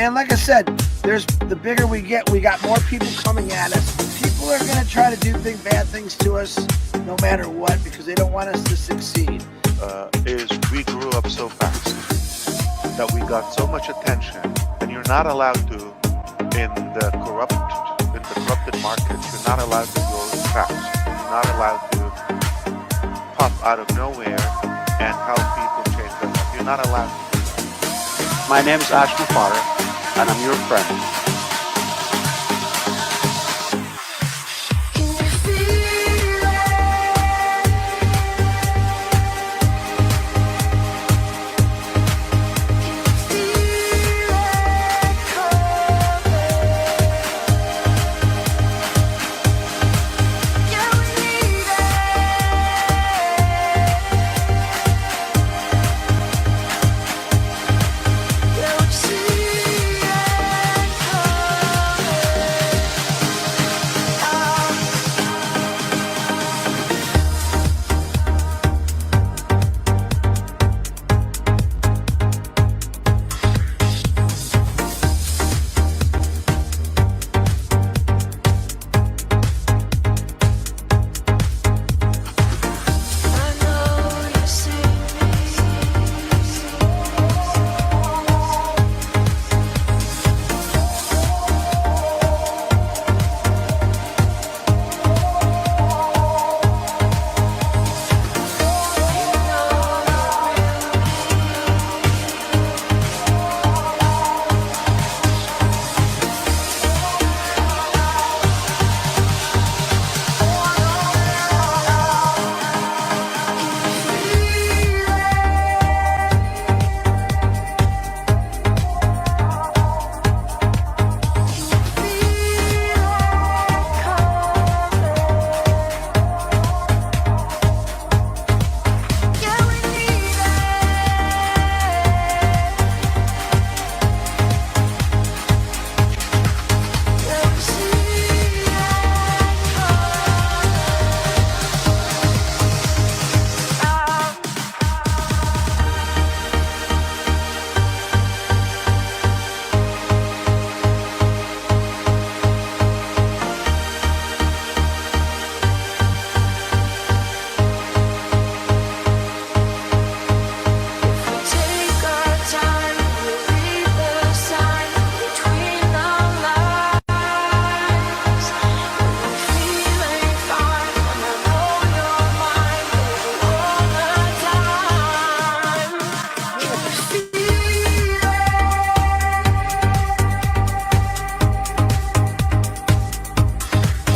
And like I said, the bigger we get, we got more people coming at us. People are going to try to do bad things to us no matter what because they don't want us to succeed. Is we grew up so fast that we got so much attention, and you're not allowed to, in the corrupted markets, you're not allowed to go fast. You're not allowed to pop out of nowhere and help people change their life. You're not allowed to. My name is Ashton Potter, and I'm your friend.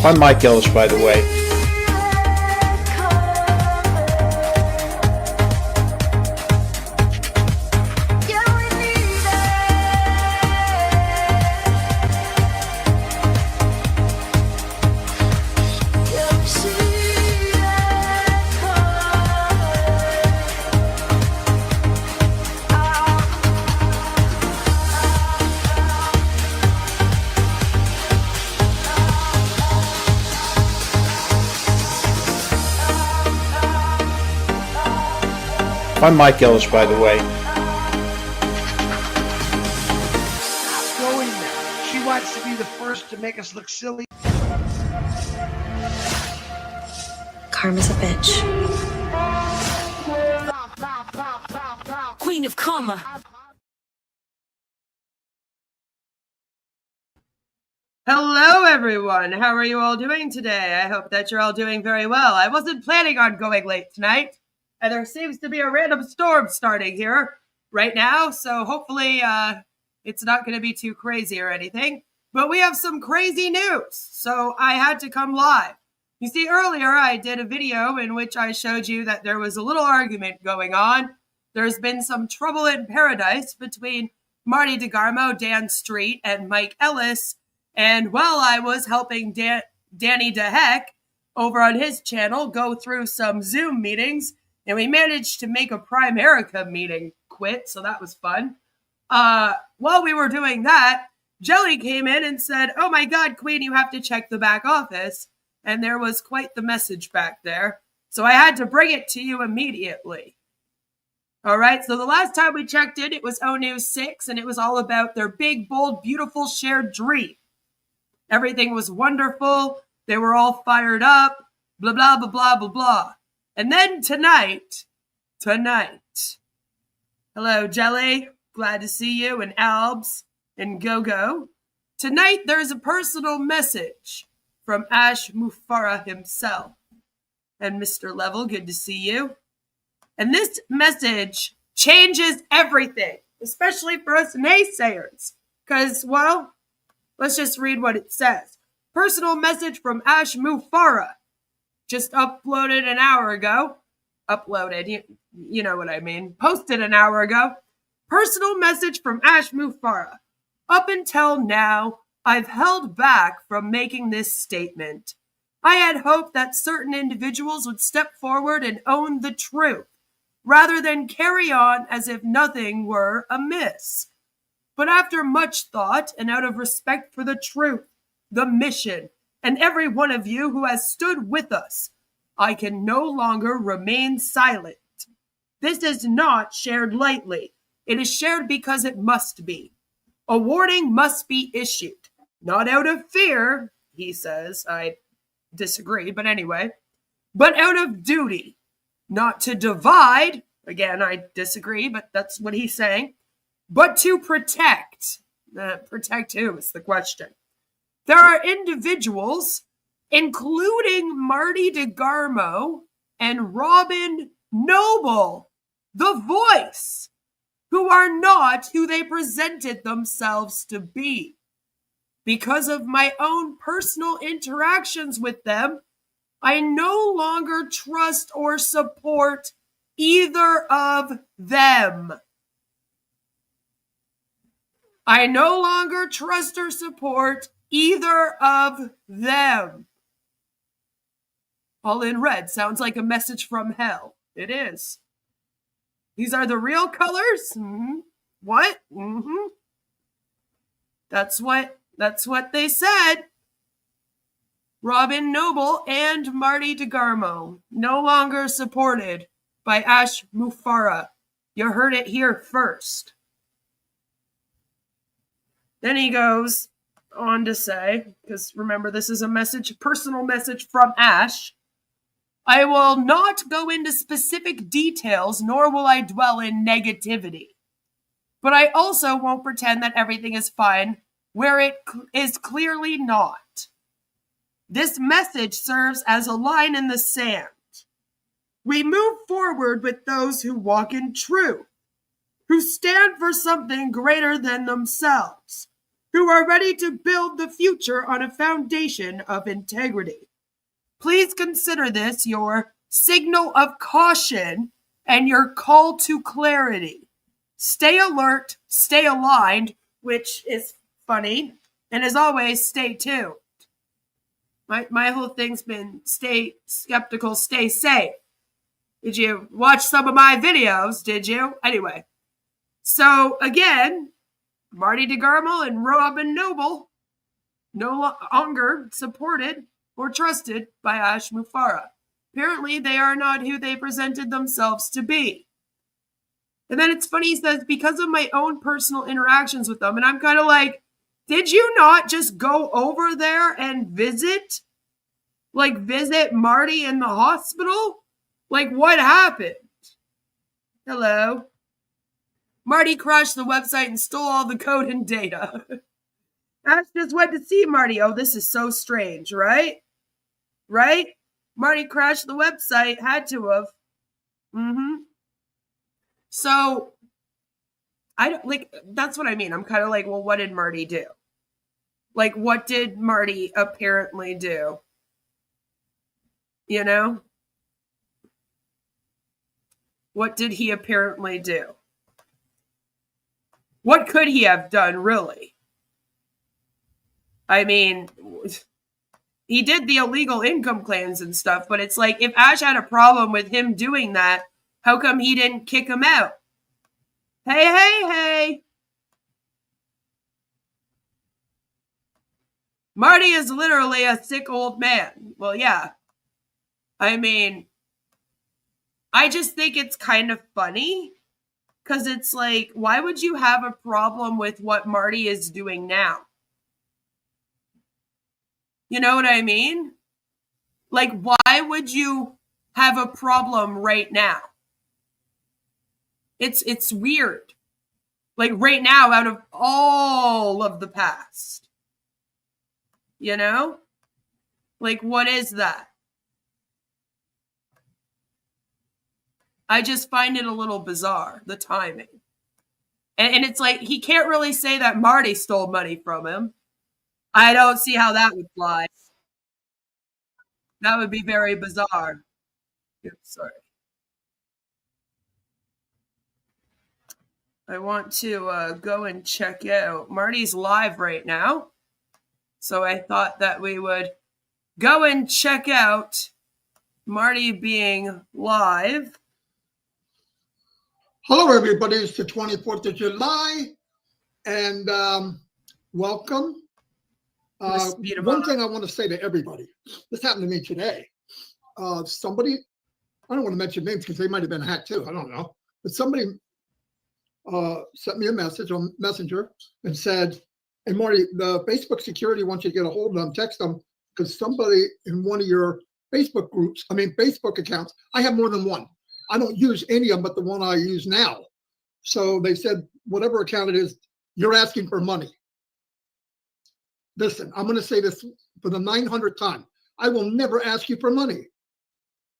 I'm Mike Ellis, by the way. I'm Mike Ellis, by the way. Going there. She wants to be the first to make us look silly. Karma's a bitch. Queen of Karma. Hello everyone, how are you all doing today? I hope that you're all doing very well. I wasn't planning on going late tonight, and there seems to be a random storm starting here right now, so hopefully it's not going to be too crazy or anything. But we have some crazy news, so I had to come live. You see, earlier I did a video in which I showed you that there was a little argument going on. There's been some trouble in paradise between Marty DeGarmo, Dan Street, and Mike Ellis. And while I was helping Danny DeHeck over on his channel go through some Zoom meetings, and we managed to make a Primerica meeting quit, so that was fun. While we were doing that, Jelly came in and said, "Oh my God, Queen, you have to check the back office." And there was quite the message back there. So I had to bring it to you immediately. All right, so the last time we checked in, it was O News 6, and it was all about their big, bold, beautiful shared dream. Everything was wonderful. They were all fired up, blah, blah, blah, blah, blah, blah. And then tonight, hello, Jelly. Glad to see you, and Albs, and Go-Go. Tonight, there's a personal message from Ash Mufara himself. And Mr. Level, good to see you. And this message changes everything, especially for us naysayers. Because, well, let's just read what it says. Personal message from Ash Mufara. Just uploaded an hour ago. Uploaded, you know what I mean. Posted an hour ago. Personal message from Ash Mufara. Up until now, I've held back from making this statement. I had hoped that certain individuals would step forward and own the truth, rather than carry on as if nothing were amiss. But after much thought, and out of respect for the truth, the mission, and every one of you who has stood with us, I can no longer remain silent. This is not shared lightly. It is shared because it must be. A warning must be issued. Not out of fear, he says. I disagree, but anyway. But out of duty. Not to divide. Again, I disagree, but that's what he's saying. But to protect. Protect who is the question. There are individuals, including Marty DeGarmo and Robin Noble, the voice, who are not who they presented themselves to be. Because of my own personal interactions with them, I no longer trust or support either of them. I no longer trust or support either of them. All in red sounds like a message from hell. It is. These are the real colors? Mm-hmm. What? Mm-hmm. That's what they said. Robin Noble and Marty DeGarmo, no longer supported by Ash Mufara. You heard it here first. Then he goes on to say, because remember, this is a personal message from Ash. I will not go into specific details, nor will I dwell in negativity. But I also won't pretend that everything is fine where it is clearly not. This message serves as a line in the sand. We move forward with those who walk in truth, who stand for something greater than themselves, who are ready to build the future on a foundation of integrity. Please consider this your signal of caution and your call to clarity. Stay alert, stay aligned, which is funny, and as always, stay tuned. My whole thing's been stay skeptical, stay safe. Did you watch some of my videos? Did you? Anyway, so again, Marty DeGarmo and Robin Noble no longer supported or trusted by Ash Mufara. Apparently, they are not who they presented themselves to be. And then it's funny, he says, because of my own personal interactions with them, and I'm kind of like, did you not just go over there and visit? Like, visit Marty in the hospital? Like, what happened? Hello? Marty crashed the website and stole all the code and data. Ash just went to see Marty. Oh, this is so strange, right? Right? Marty crashed the website, had to have. Mm-hmm. So, I don't, like, that's what I mean. I'm kind of like, well, what did Marty do? Like, what did Marty apparently do? You know? What did he apparently do? What could he have done, really? I mean, he did the illegal income claims and stuff, but it's like, if Ash had a problem with him doing that, how come he didn't kick him out? Hey. Marty is literally a sick old man. Well, yeah. I mean, I just think it's kind of funny Because it's like, why would you have a problem with what Marty is doing now? You know what I mean? Like, why would you have a problem right now? It's weird. Like right now, out of all of the past. You know? Like, what is that? I just find it a little bizarre, the timing. And it's like, he can't really say that Marty stole money from him. I don't see how that would fly. That would be very bizarre. Oops, sorry. I want to go and check out. Marty's live right now. So I thought that we would go and check out Marty being live. Hello, everybody. It's the 24th of July, and welcome. One thing I want to say to everybody, this happened to me today. Somebody, I don't want to mention names because they might have been hacked too. I don't know. But somebody sent me a message on Messenger and said, "Hey, Marty, the Facebook security wants you to get a hold of them, text them, because somebody in one of your Facebook groups, Facebook accounts, I have more than one. I don't use any of them but the one I use now. So they said, whatever account it is, you're asking for money." Listen, I'm going to say this for the 900th time. I will never ask you for money.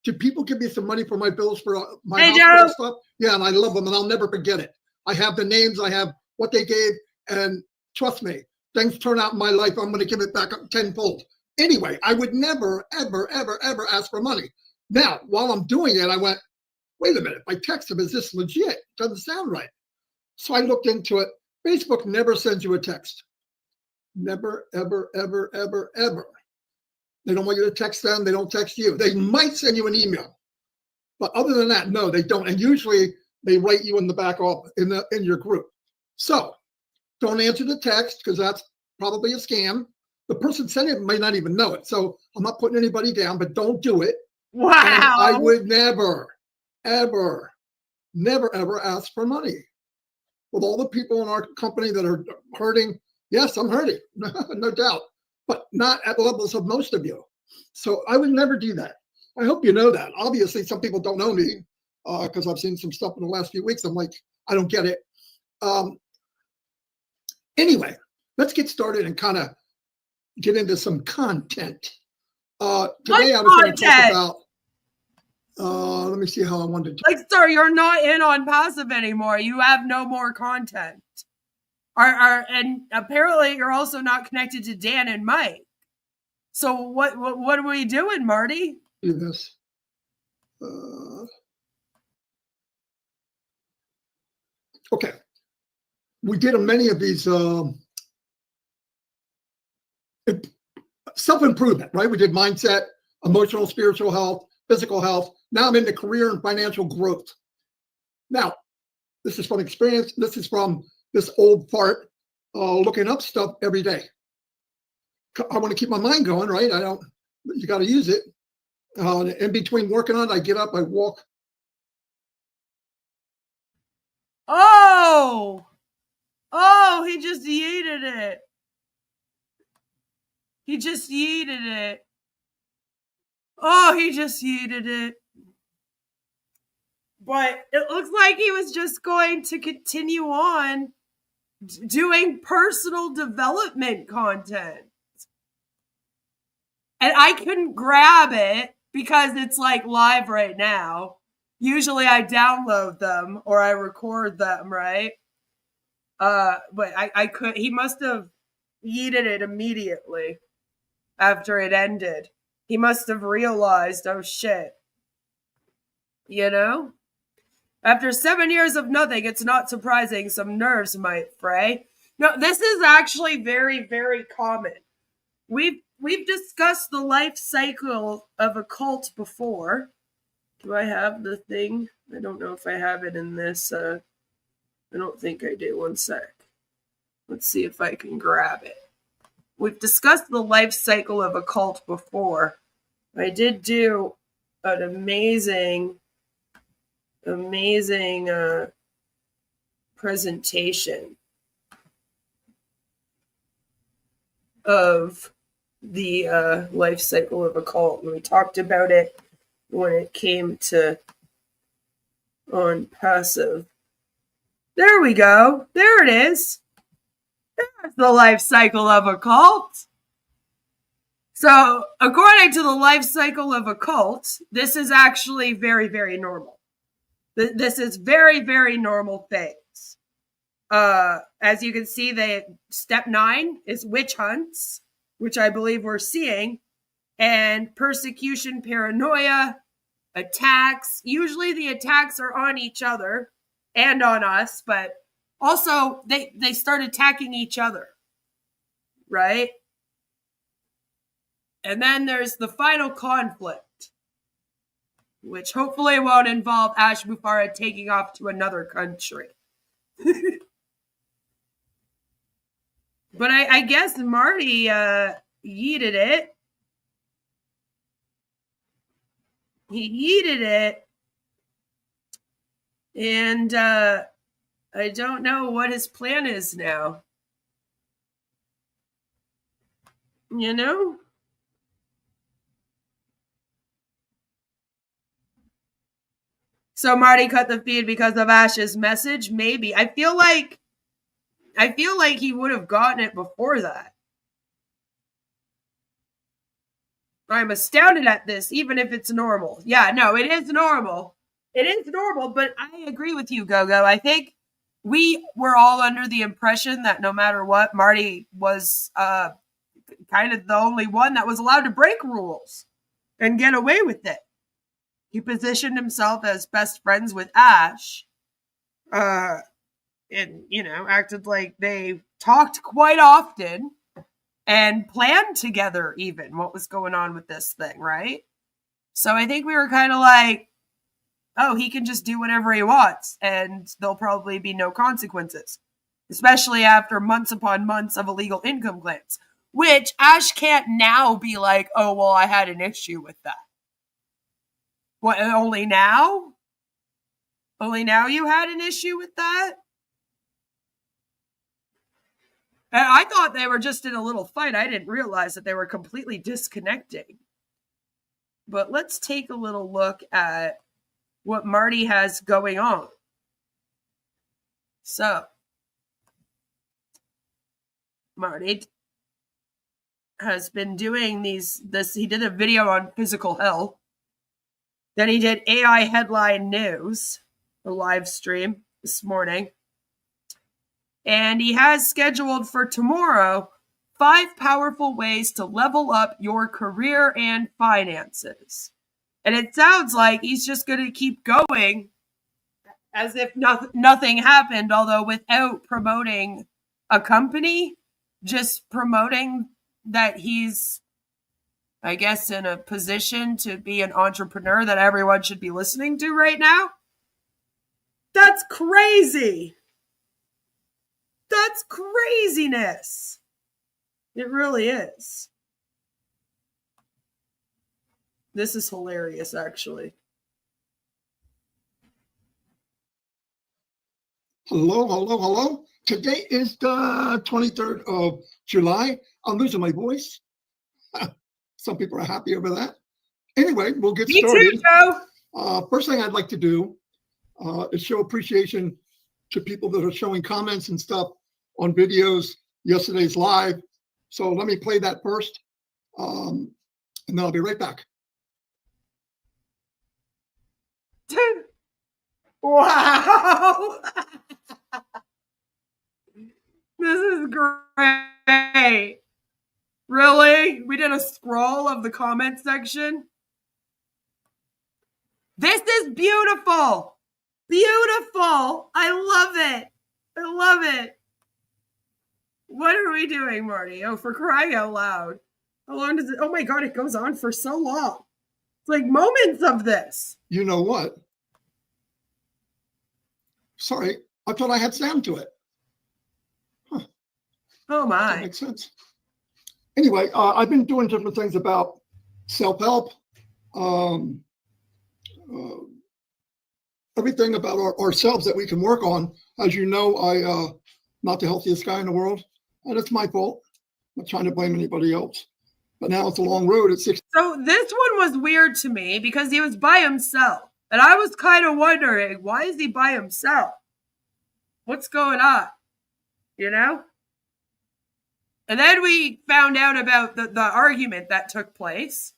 Do people give me some money for my bills for my hospital stuff? Yeah, and I love them, and I'll never forget it. I have the names, I have what they gave, and trust me, things turn out in my life, I'm going to give it back tenfold. Anyway, I would never, ever, ever, ever ask for money. Now, while I'm doing it, I went, wait a minute, if I text them, is this legit? Doesn't sound right. So I looked into it. Facebook never sends you a text. Never, ever, ever, ever, ever. They don't want you to text them. They don't text you. They might send you an email. But other than that, no, they don't. And usually they write you in the back off in your group. So don't answer the text because that's probably a scam. The person sending it may not even know it. So I'm not putting anybody down, but don't do it. Wow. And I would never, ever, never, ever ask for money. With all the people in our company that are hurting, yes, I'm hurting, no doubt, but not at the levels of most of you. So I would never do that. I hope you know that. Obviously, some people don't know me because I've seen some stuff in the last few weeks. I'm like, I don't get it. Anyway, let's get started and kind of get into some content. Today I was going to talk about, let me see how I wanted to. Like, sir, you're not in OnPassive anymore. You have no more content. And apparently you're also not connected to Dan and Mike. So what are we doing, Marty? Do this. Okay. We did many of these self-improvement, right? We did mindset, emotional, spiritual health, physical health. Now I'm into career and financial growth. Now, this is from experience. This is from this old fart looking up stuff every day. I want to keep my mind going, right? You got to use it. In between working on it, I get up, I walk. Oh, he just yeeted it. He just yeeted it. Oh, he just yeeted it. But it looks like he was just going to continue on doing personal development content. And I couldn't grab it because it's like live right now. Usually I download them or I record them, right? But I could, he must have yeeted it immediately after it ended. He must have realized, oh shit. You know? After 7 years of nothing, it's not surprising some nerves might fray. No, this is actually very, very common. We've discussed the life cycle of a cult before. Do I have the thing? I don't know if I have it in this. I don't think I do. One sec. Let's see if I can grab it. We've discussed the life cycle of a cult before. I did do an amazing presentation of the life cycle of a cult. And we talked about it when it came to onpassive. There we go. There it is. There's the life cycle of a cult. So, according to the life cycle of a cult, this is actually very, very normal. This is very, very normal things. As you can see, step 9 is witch hunts, which I believe we're seeing, and persecution, paranoia, attacks. Usually the attacks are on each other and on us, but also they start attacking each other, right? And then there's the final conflict, which hopefully won't involve Ash Mufara taking off to another country. But I guess Marty yeeted it. He yeeted it. And I don't know what his plan is now. You know? So Marty cut the feed because of Ash's message? Maybe. I feel like he would have gotten it before that. I'm astounded at this, even if it's normal. Yeah, no, it is normal. It is normal, but I agree with you, Gogo. I think we were all under the impression that no matter what, Marty was kind of the only one that was allowed to break rules and get away with it. He positioned himself as best friends with Ash, and, acted like they talked quite often and planned together even what was going on with this thing, right? So I think we were kind of like, oh, he can just do whatever he wants, and there'll probably be no consequences, especially after months upon months of illegal income claims, which Ash can't now be like, oh, well, I had an issue with that. What, only now? Only now you had an issue with that? And I thought they were just in a little fight. I didn't realize that they were completely disconnecting. But let's take a little look at what Marty has going on. So, Marty has been doing this. He did a video on physical health. Then he did AI headline news, a live stream this morning. And he has scheduled for tomorrow 5 powerful ways to level up your career and finances. And it sounds like he's just going to keep going as if nothing happened, although without promoting a company, just promoting that he's, I guess, in a position to be an entrepreneur that everyone should be listening to right now. That's crazy. That's craziness. It really is. This is hilarious, actually. Hello. Today is the 23rd of July. I'm losing my voice. Some people are happy over that. Anyway, we'll get started. Me too, Joe. First thing I'd like to do is show appreciation to people that are showing comments and stuff on videos, yesterday's live. So let me play that first, and then I'll be right back. Wow. This is great. Really? We did a scroll of the comment section? This is beautiful. Beautiful. I love it. I love it. What are we doing, Marty? Oh, for crying out loud. How long does it? Oh my God, it goes on for so long. It's like moments of this. You know what? Sorry, I thought I had sound to it. Huh. Oh my. That makes sense. Anyway, I've been doing different things about self-help, everything about ourselves that we can work on. As you know, not the healthiest guy in the world, and it's my fault. I'm not trying to blame anybody else. But now it's a long road at 60. So this one was weird to me because he was by himself. And I was kind of wondering, why is he by himself? What's going on? You know? And then we found out about the argument that took place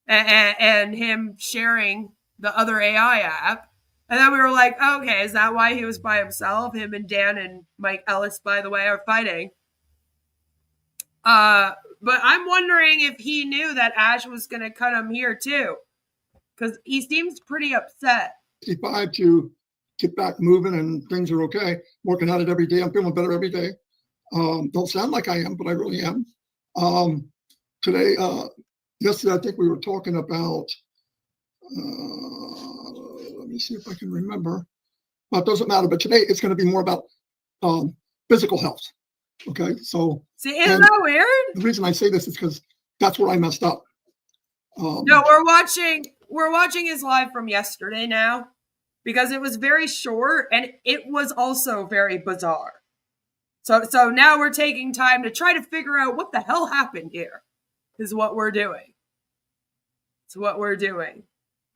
and him sharing the other AI app. And then we were like, okay, is that why he was by himself? Him and Dan and Mike Ellis, by the way, are fighting. But I'm wondering if he knew that Ash was going to cut him here too. Because he seems pretty upset. 65 to get back moving and things are okay. Working at it every day. I'm feeling better every day. Don't sound like I am, but I really am. Today, yesterday, I think we were talking about, let me see if I can remember. Well, it doesn't matter, but today it's going to be more about physical health. Okay, so. See, isn't that weird? The reason I say this is because that's where I messed up. No, we're watching his live from yesterday now because it was very short and it was also very bizarre. So now we're taking time to try to figure out what the hell happened here is what we're doing. It's what we're doing.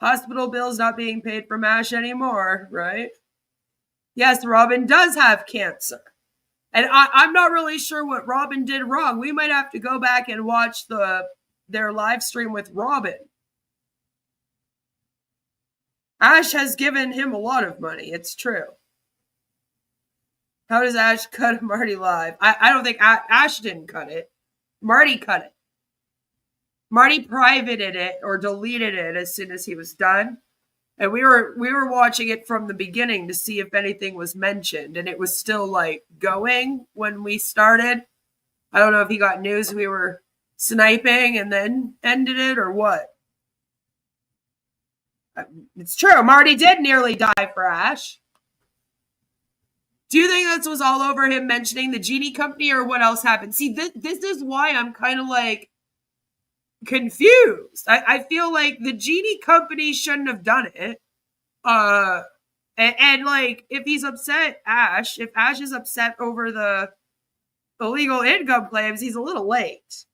Hospital bills not being paid from Ash anymore, right? Yes, Robin does have cancer. And I'm not really sure what Robin did wrong. We might have to go back and watch their live stream with Robin. Ash has given him a lot of money. It's true. How does Ash cut Marty live? I don't think Ash didn't cut it. Marty cut it. Marty privated it or deleted it as soon as he was done. And we were watching it from the beginning to see if anything was mentioned. And it was still like going when we started. I don't know if he got news we were sniping and then ended it or what. It's true. Marty did nearly die for Ash. Do you think this was all over him mentioning the genie company or what else happened? See, this is why I'm kind of like confused. I feel like the genie company shouldn't have done it. And like, if he's upset, if Ash is upset over the illegal income claims, he's a little late.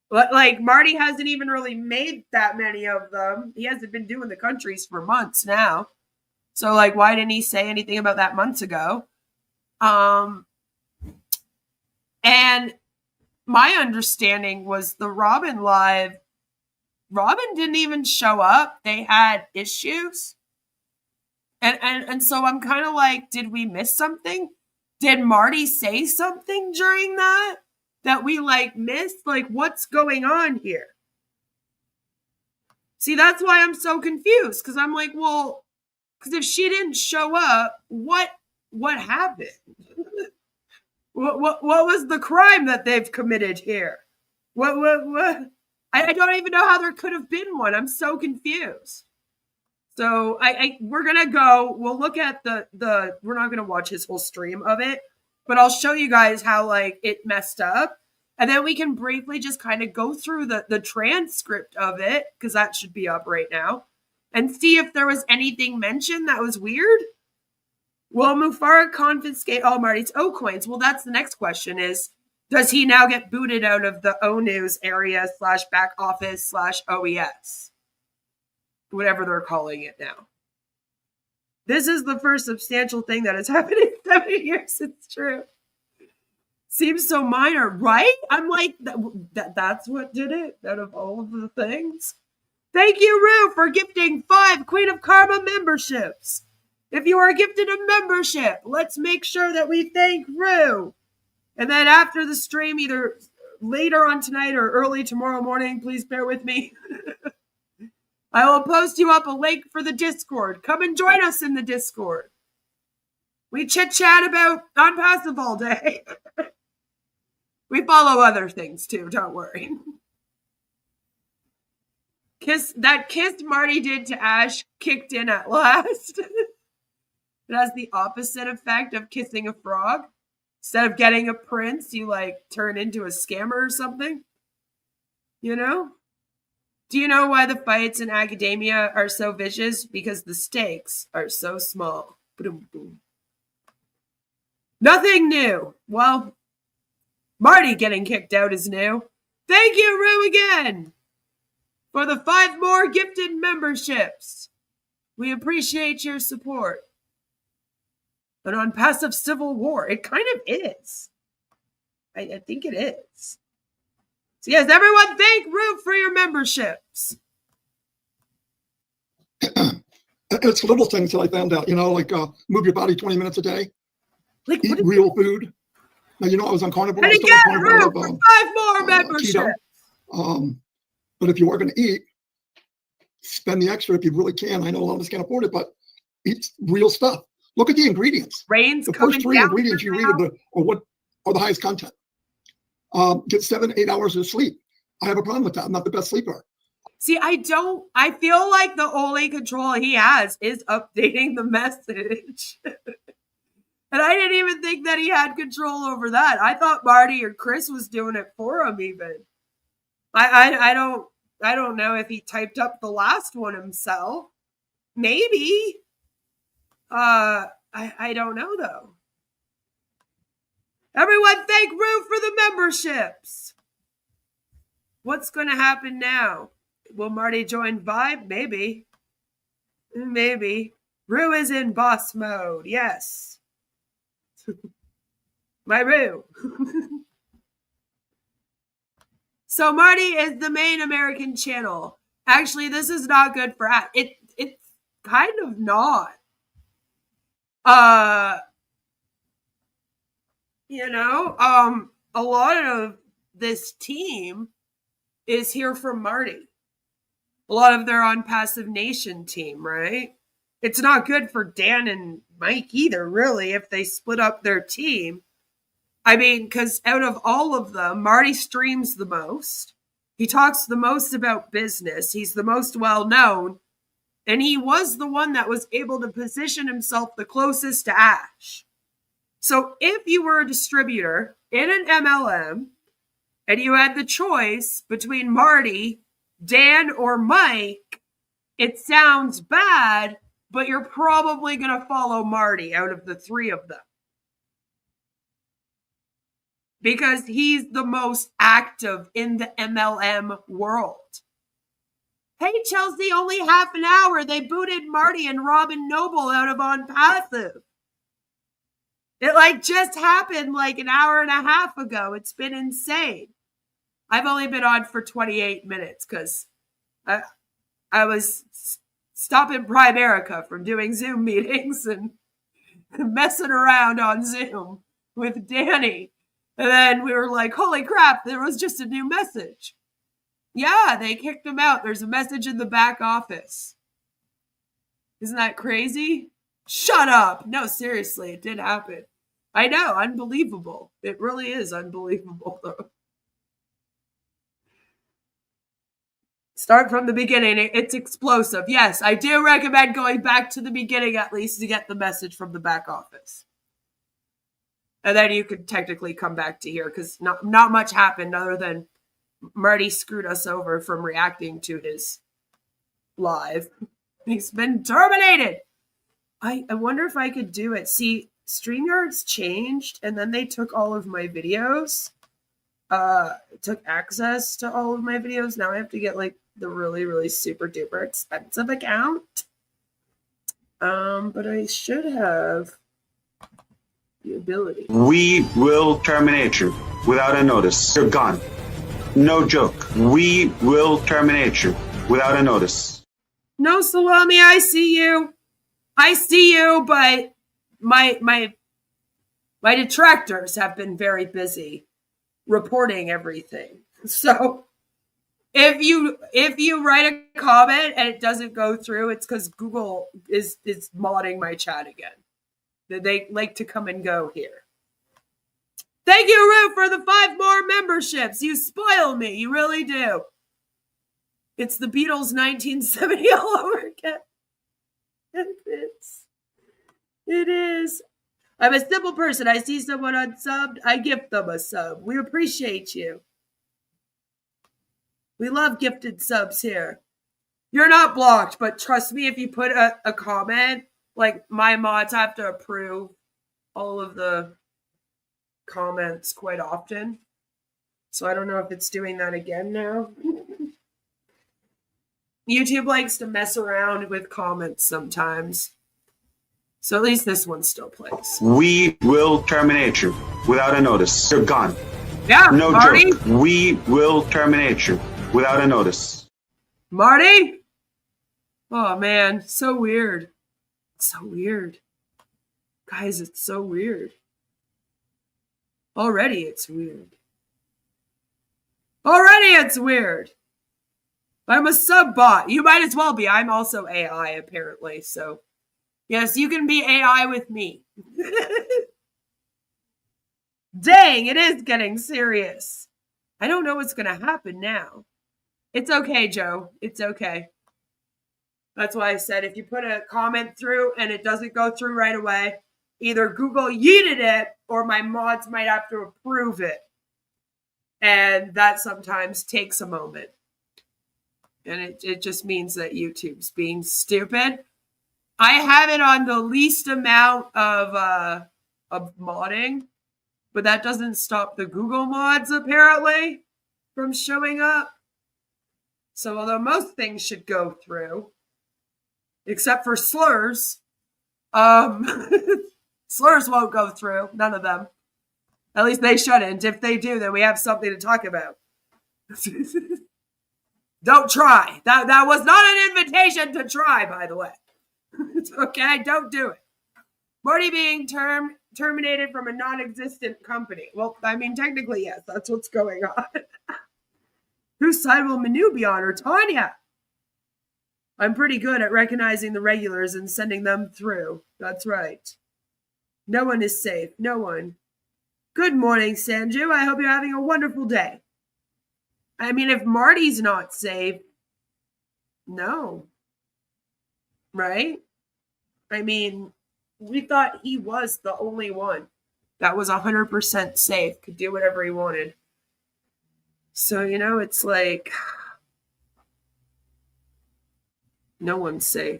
But like, Marty hasn't even really made that many of them. He hasn't been doing the countries for months now. So like, why didn't he say anything about that months ago? And my understanding was the Robin live, Robin didn't even show up. They had issues. And so I'm kind of like, did we miss something? Did Marty say something during that we like missed? Like, what's going on here? See, that's why I'm so confused. Because I'm like, well, because if she didn't show up, what happened? What was the crime that they've committed here? What? I don't even know how there could have been one. I'm so confused. So we're gonna go. We'll look at the. We're not gonna watch his whole stream of it, but I'll show you guys how like it messed up, and then we can briefly just kind of go through the transcript of it because that should be up right now, and see if there was anything mentioned that was weird. Will Mufara confiscate all Marty's O coins? Well, that's the next question is, does he now get booted out of the O News area / back office / OES? Whatever they're calling it now. This is the first substantial thing that has happened in 70 years. It's true. Seems so minor, right? I'm like, that's what did it out of all of the things. Thank you, Rue, for gifting 5 Queen of Karma memberships. If you are gifted a membership, let's make sure that we thank Rue. And then after the stream, either later on tonight or early tomorrow morning, please bear with me. I will post you up a link for the Discord. Come and join us in the Discord. We chit-chat about onpassive all day. We follow other things too, don't worry. Kiss Marty did to Ash kicked in at last. It has the opposite effect of kissing a frog. Instead of getting a prince, you like turn into a scammer or something. You know? Do you know why the fights in academia are so vicious? Because the stakes are so small. Boom, boom. Nothing new. Well, Marty getting kicked out is new. Thank you, Rue, again, for the 5 more gifted memberships. We appreciate your support. An unpassive civil war. It kind of is. I think it is. So yes, everyone, thank Rue for your memberships. It's little things that I found out, like move your body 20 minutes a day, Like, eat real food. Now, I was on carnivore. And I again, started Rue, carnivore for of, 5 more memberships. keto. But if you are going to eat, spend the extra if you really can. I know a lot of us can't afford it, but eat real stuff. Look at the ingredients. Rain's The coming first 3 down ingredients you read are what are the highest content. Get 7-8 hours of sleep. I have a problem with that. I'm not the best sleeper. See, I feel like the only control he has is updating the message. And I didn't even think that he had control over that. I thought Marty or Chris was doing it for him even. I don't know if he typed up the last one himself. Maybe. I don't know though. Everyone thank Rue for the memberships. What's going to happen now? Will Marty join Vibe? Maybe. Maybe. Rue is in boss mode. Yes. My Rue. So Marty is the main American channel. Actually, this is not good for us. It's kind of not. A lot of this team is here from Marty. A lot of their Unpassive Nation team, right? It's not good for Dan and Mike either, really, if they split up their team. I mean, because out of all of them, Marty streams the most. He talks the most about business. He's the most well-known. And he was the one that was able to position himself the closest to Ash. So if you were a distributor in an MLM and you had the choice between Marty, Dan, or Mike, it sounds bad, but you're probably going to follow Marty out of the 3 of them. Because he's the most active in the MLM world. Hey, Chelsea, only half an hour. They booted Marty and Robin Noble out of OnPassive. It just happened an hour and a half ago. It's been insane. I've only been on for 28 minutes because I was stopping Primerica from doing Zoom meetings and messing around on Zoom with Danny. And then we were like, holy crap, there was just a new message. Yeah, they kicked him out. There's a message in the back office. Isn't that crazy? Shut up. No, seriously, it did happen. I know, unbelievable. It really is unbelievable, though. Start from the beginning. It's explosive. Yes, I do recommend going back to the beginning at least to get the message from the back office. And then you could technically come back to here because not much happened other than Marty screwed us over from reacting to his live. He's been terminated. I wonder if I could do it. See, StreamYard's changed and then they took all of my videos. Took access to all of my videos. Now I have to get the really, really super duper expensive account. But I should have the ability. We will terminate you without a notice. You're gone. No joke. We will terminate you without a notice. No, Salami, I see you. I see you, but my detractors have been very busy reporting everything. So if you write a comment and it doesn't go through, it's because Google is modding my chat again. They like to come and go here. Thank you, Rue, for the 5 more memberships. You spoil me. You really do. It's the Beatles 1970 all over again. It is. I'm a simple person. I see someone unsubbed. I give them a sub. We appreciate you. We love gifted subs here. You're not blocked, but trust me, if you put a comment, like my mods have to approve all of the comments quite often. So I don't know if it's doing that again now. YouTube likes to mess around with comments sometimes. So at least this one still plays. We will terminate you without a notice. You're gone. Yeah, No Marty. joke. We will terminate you without a notice. Marty? Oh man, so weird. It's so weird. Guys, it's so weird. Already it's weird. Already it's weird. I'm a sub bot. You might as well be. I'm also AI apparently, so yes, you can be AI with me. Dang, it is getting serious. I don't know what's going to happen now. It's okay, Joe. It's okay. That's why I said if you put a comment through and it doesn't go through right away, either Google yeeted it or my mods might have to approve it. And that sometimes takes a moment. And it just means that YouTube's being stupid. I have it on the least amount of modding, but that doesn't stop the Google mods apparently from showing up. So although most things should go through, except for slurs, slurs won't go through. None of them. At least they shouldn't. If they do, then we have something to talk about. Don't try. That was not an invitation to try, by the way. Okay, don't do it. Marty being terminated from a non-existent company. Well, I mean, technically, yes, that's what's going on. Whose side will Manu be on, or Tanya? I'm pretty good at recognizing the regulars and sending them through. That's right. No one is safe. No one. Good morning, Sanju. I hope you're having a wonderful day. I mean, if Marty's not safe, no. Right? I mean, we thought he was the only one that was 100% safe, could do whatever he wanted. So, you know, it's like no one's safe.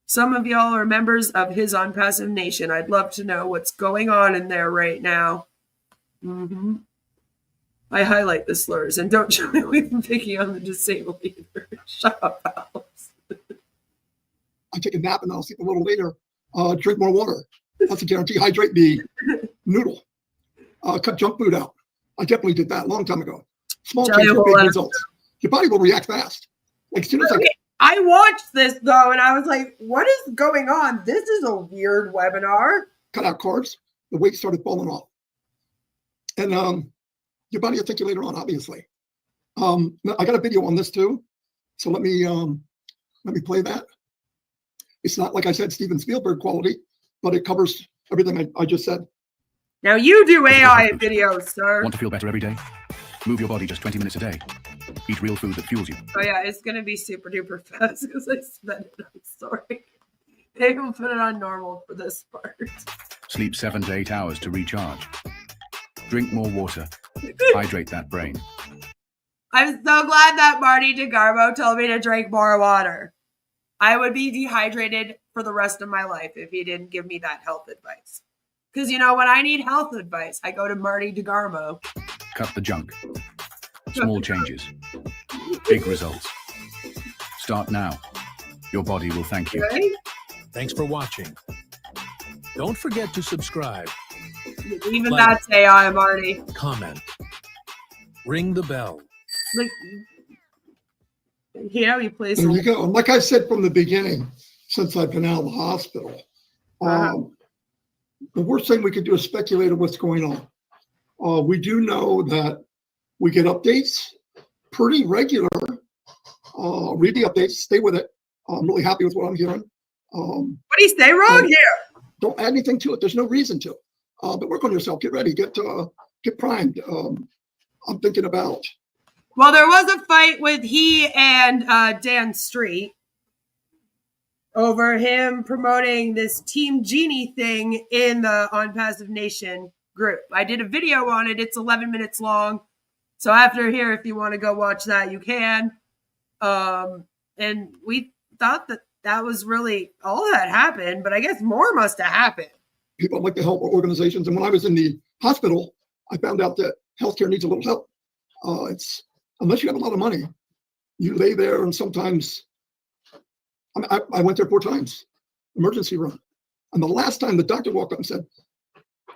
Some of y'all are members of his Unpassive Nation. I'd love to know what's going on in there right now. I highlight the slurs and don't shy away from picking on the disabled either. Shut up, Alex. I take a nap and I'll sleep a little later. Drink more water. That's a guarantee. Hydrate the noodle. Cut junk food out. I definitely did that a long time ago. Small changes, big results. Your body will react fast. Like as soon as I watched this though, and I was like, "What is going on? This is a weird webinar." Cut out carbs. The weight started falling off, and your body will thank you later on. Obviously, I got a video on this too. So let me play that. It's not, like I said, Steven Spielberg quality, but it covers everything I just said. Now you do AI videos, sir. Want to feel better every day? Move your body just 20 minutes a day. Eat real food that fuels you. Oh yeah, it's going to be super duper fast because I spent it on story. Maybe we'll put it on normal for this part. Sleep 7 to 8 hours to recharge. Drink more water. Hydrate that brain. I'm so glad that Marty DeGarbo told me to drink more water. I would be dehydrated for the rest of my life if he didn't give me that health advice. Because, you know, when I need health advice, I go to Marty DeGarbo. Cut the junk. Small changes. Big results. Start now. Your body will thank you. Right? Thanks for watching. Don't forget to subscribe. Even like, that's AI, Marty. Comment. Ring the bell. Like, you know, you play some... There you go. Like I said from the beginning, since I've been out of the hospital, the worst thing we could do is speculate on what's going on. We do know that we get updates pretty regular. Read the updates, stay with it. I'm really happy with what I'm hearing. What do you say wrong here? Don't add anything to it. There's no reason to. But work on yourself. Get ready. Get primed. I'm thinking about. Well, there was a fight with he and Dan Street over him promoting this Team Genie thing in the Unpassive Nation group. I did a video on it. It's 11 minutes long. So after here, if you want to go watch that, you can. And we thought that was really all that happened, but I guess more must have happened. People like to help organizations. And when I was in the hospital, I found out that healthcare needs a little help. It's unless you have a lot of money, you lay there, and sometimes I went there 4 times, emergency room. And the last time the doctor walked up and said,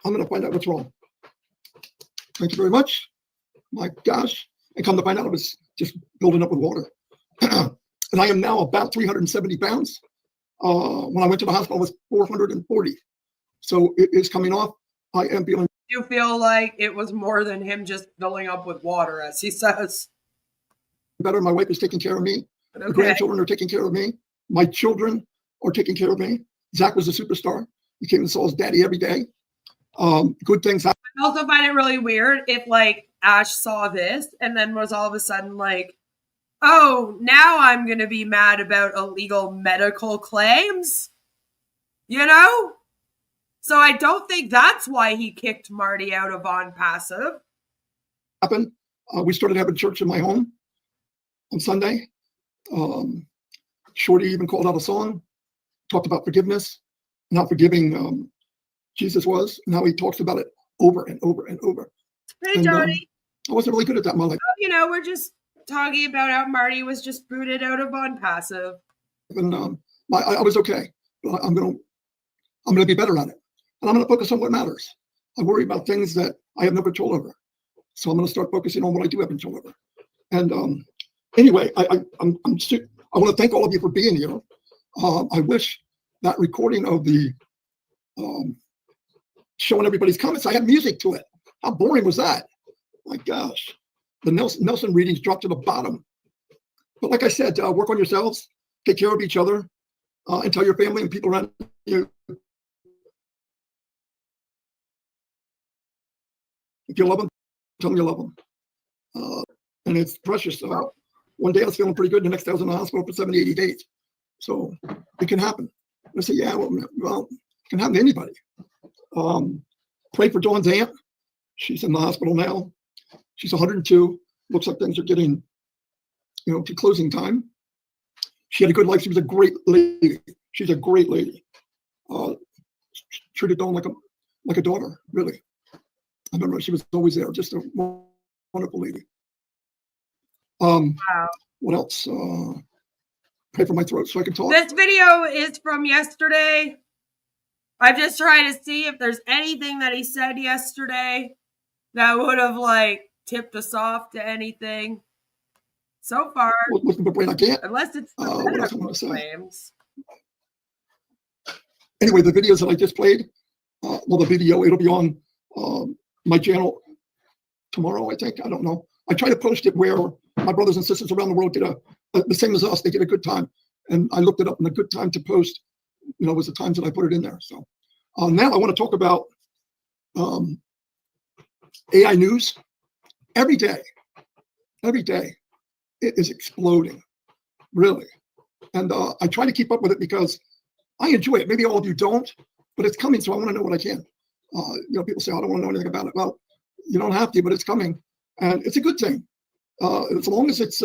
I'm going to find out what's wrong. Thank you very much. My gosh. And come to find out, it was just building up with water. And I am now about 370 pounds. When I went to the hospital, I was 440. So it is coming off. I am feeling. You feel like it was more than him just filling up with water, as he says. Better. My wife is taking care of me. Okay. The grandchildren are taking care of me. My children are taking care of me. Zach was a superstar. He came and saw his daddy every day. Good things. I also find it really weird if like Ash saw this and then was all of a sudden like, oh, now I'm going to be mad about illegal medical claims, you know? So I don't think that's why he kicked Marty out of OnPassive. Happened. We started having church in my home on Sunday. Shorty even called out a song, talked about forgiveness, and how forgiving Jesus was, and how he talks about it over and over and over. Hey, Johnny. I wasn't really good at that in my life. You know, we're just talking about how Marty was just booted out of OnPassive. And I was okay. But I'm gonna be better at it, and I'm gonna focus on what matters. I worry about things that I have no control over, so I'm gonna start focusing on what I do have control over. And anyway, I want to thank all of you for being here. I wish that recording of the showing everybody's comments, I had music to it. How boring was that? My gosh. The Nelson readings dropped to the bottom. But like I said, work on yourselves, take care of each other, and tell your family and people around you. If you love them, tell them you love them. And it's precious. One day I was feeling pretty good, the next day I was in the hospital for 70, 80 days. So it can happen. I say, yeah, well, it can happen to anybody. Pray for Dawn's aunt. She's in the hospital now. She's 102. Looks like things are getting, to closing time. She had a good life. She was a great lady. She's a great lady. Treated Dawn like a daughter, really. I remember she was always there. Just a wonderful lady. Wow. What else? Pray for my throat so I can talk. This video is from yesterday. I'm just trying to see if there's anything that he said yesterday that would have tipped us off to anything. So far, unless it's the medical claims. Anyway, the videos that I just played, the video, it'll be on my channel tomorrow, I think. I don't know. I try to post it where my brothers and sisters around the world get the same as us. They get a good time. And I looked it up, and a good time to post, was the times that I put it in there. So now I want to talk about AI news. Every day, it is exploding, really. And I try to keep up with it because I enjoy it. Maybe all of you don't, but it's coming, so I want to know what I can. People say, I don't want to know anything about it. Well, you don't have to, but it's coming. And it's a good thing. As long as it's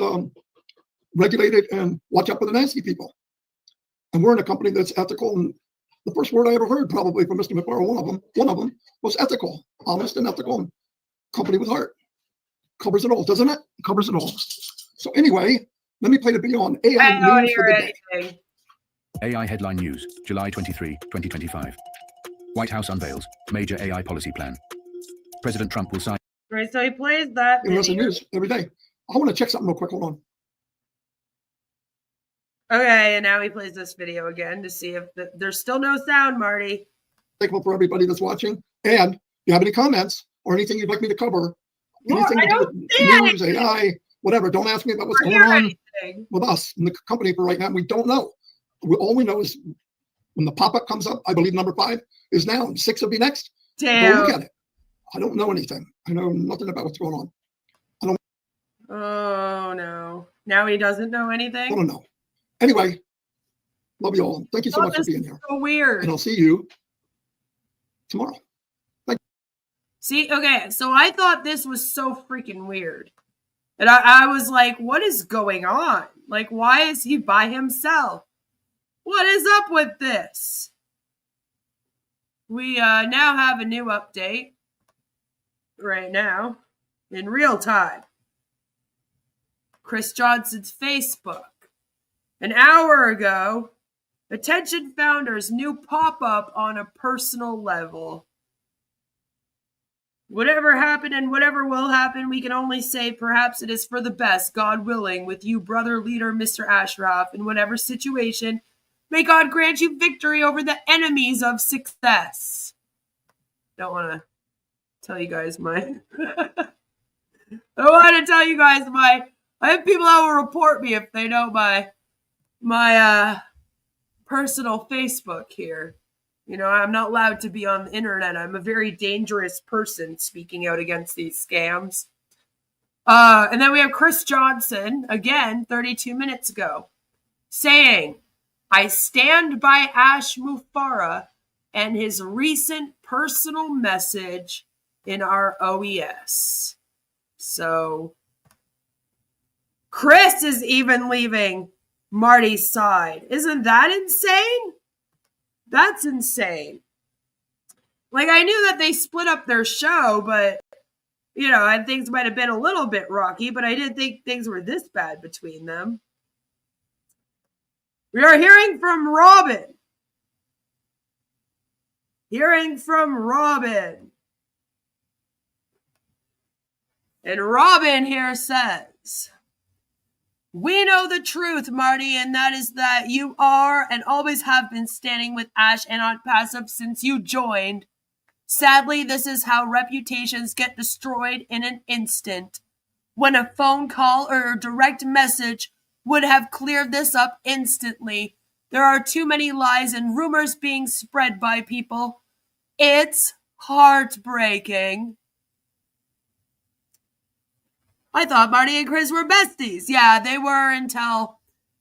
regulated, and watch out for the nasty people. And we're in a company that's ethical. And the first word I ever heard, probably from Mr. McFarland, one of them was ethical, honest and ethical, and company with heart. Covers it all, doesn't it? Covers it all. So anyway, let me play the video on AI news for the day. AI headline news, July 23, 2025. White House unveils major AI policy plan. President Trump will sign. Right, so he plays that video. News every day. I want to check something real quick. Hold on. Okay, and now he plays this video again to see if there's still no sound, Marty. Thankful for everybody that's watching. And if you have any comments or anything you'd like me to cover, anything to do with news, AI, whatever, don't ask me about what's going on with us in the company for right now. We don't know. All we know is when the pop-up comes up, I believe number 5 is now, and 6 will be next. Damn. Go look at it. I don't know anything. I know nothing about what's going on. Oh, no. Now he doesn't know anything? I don't know. Anyway, love you all. Thank you so much for being here. So weird. And I'll see you tomorrow. See, okay, so I thought this was so freaking weird. And I was like, what is going on? Like, why is he by himself? What is up with this? We now have a new update right now in real time. Chris Johnson's Facebook. An hour ago, Attention Founders' new pop-up on a personal level. Whatever happened and whatever will happen, we can only say perhaps it is for the best, God willing, with you, brother leader, Mr. Ashraf, in whatever situation. May God grant you victory over the enemies of success. Don't want to tell you guys my... I want to tell you guys I have people that will report me if they know my personal Facebook here. You know, I'm not allowed to be on the internet. I'm a very dangerous person speaking out against these scams. And then we have Chris Johnson, again, 32 minutes ago, saying, I stand by Ash Mufareh and his recent personal message in our OES. So, Chris is even leaving Marty's side. Isn't that insane? That's insane. Like, I knew that they split up their show, but, you know, things might have been a little bit rocky, but I didn't think things were this bad between them. We are hearing from Robin. And Robin here says, we know the truth, Marty, and that is that you are and always have been standing with Ash and onpassive since you joined. Sadly, this is how reputations get destroyed in an instant. When a phone call or a direct message would have cleared this up instantly. There are too many lies and rumors being spread by people. It's heartbreaking. I thought Marty and Chris were besties. Yeah, they were until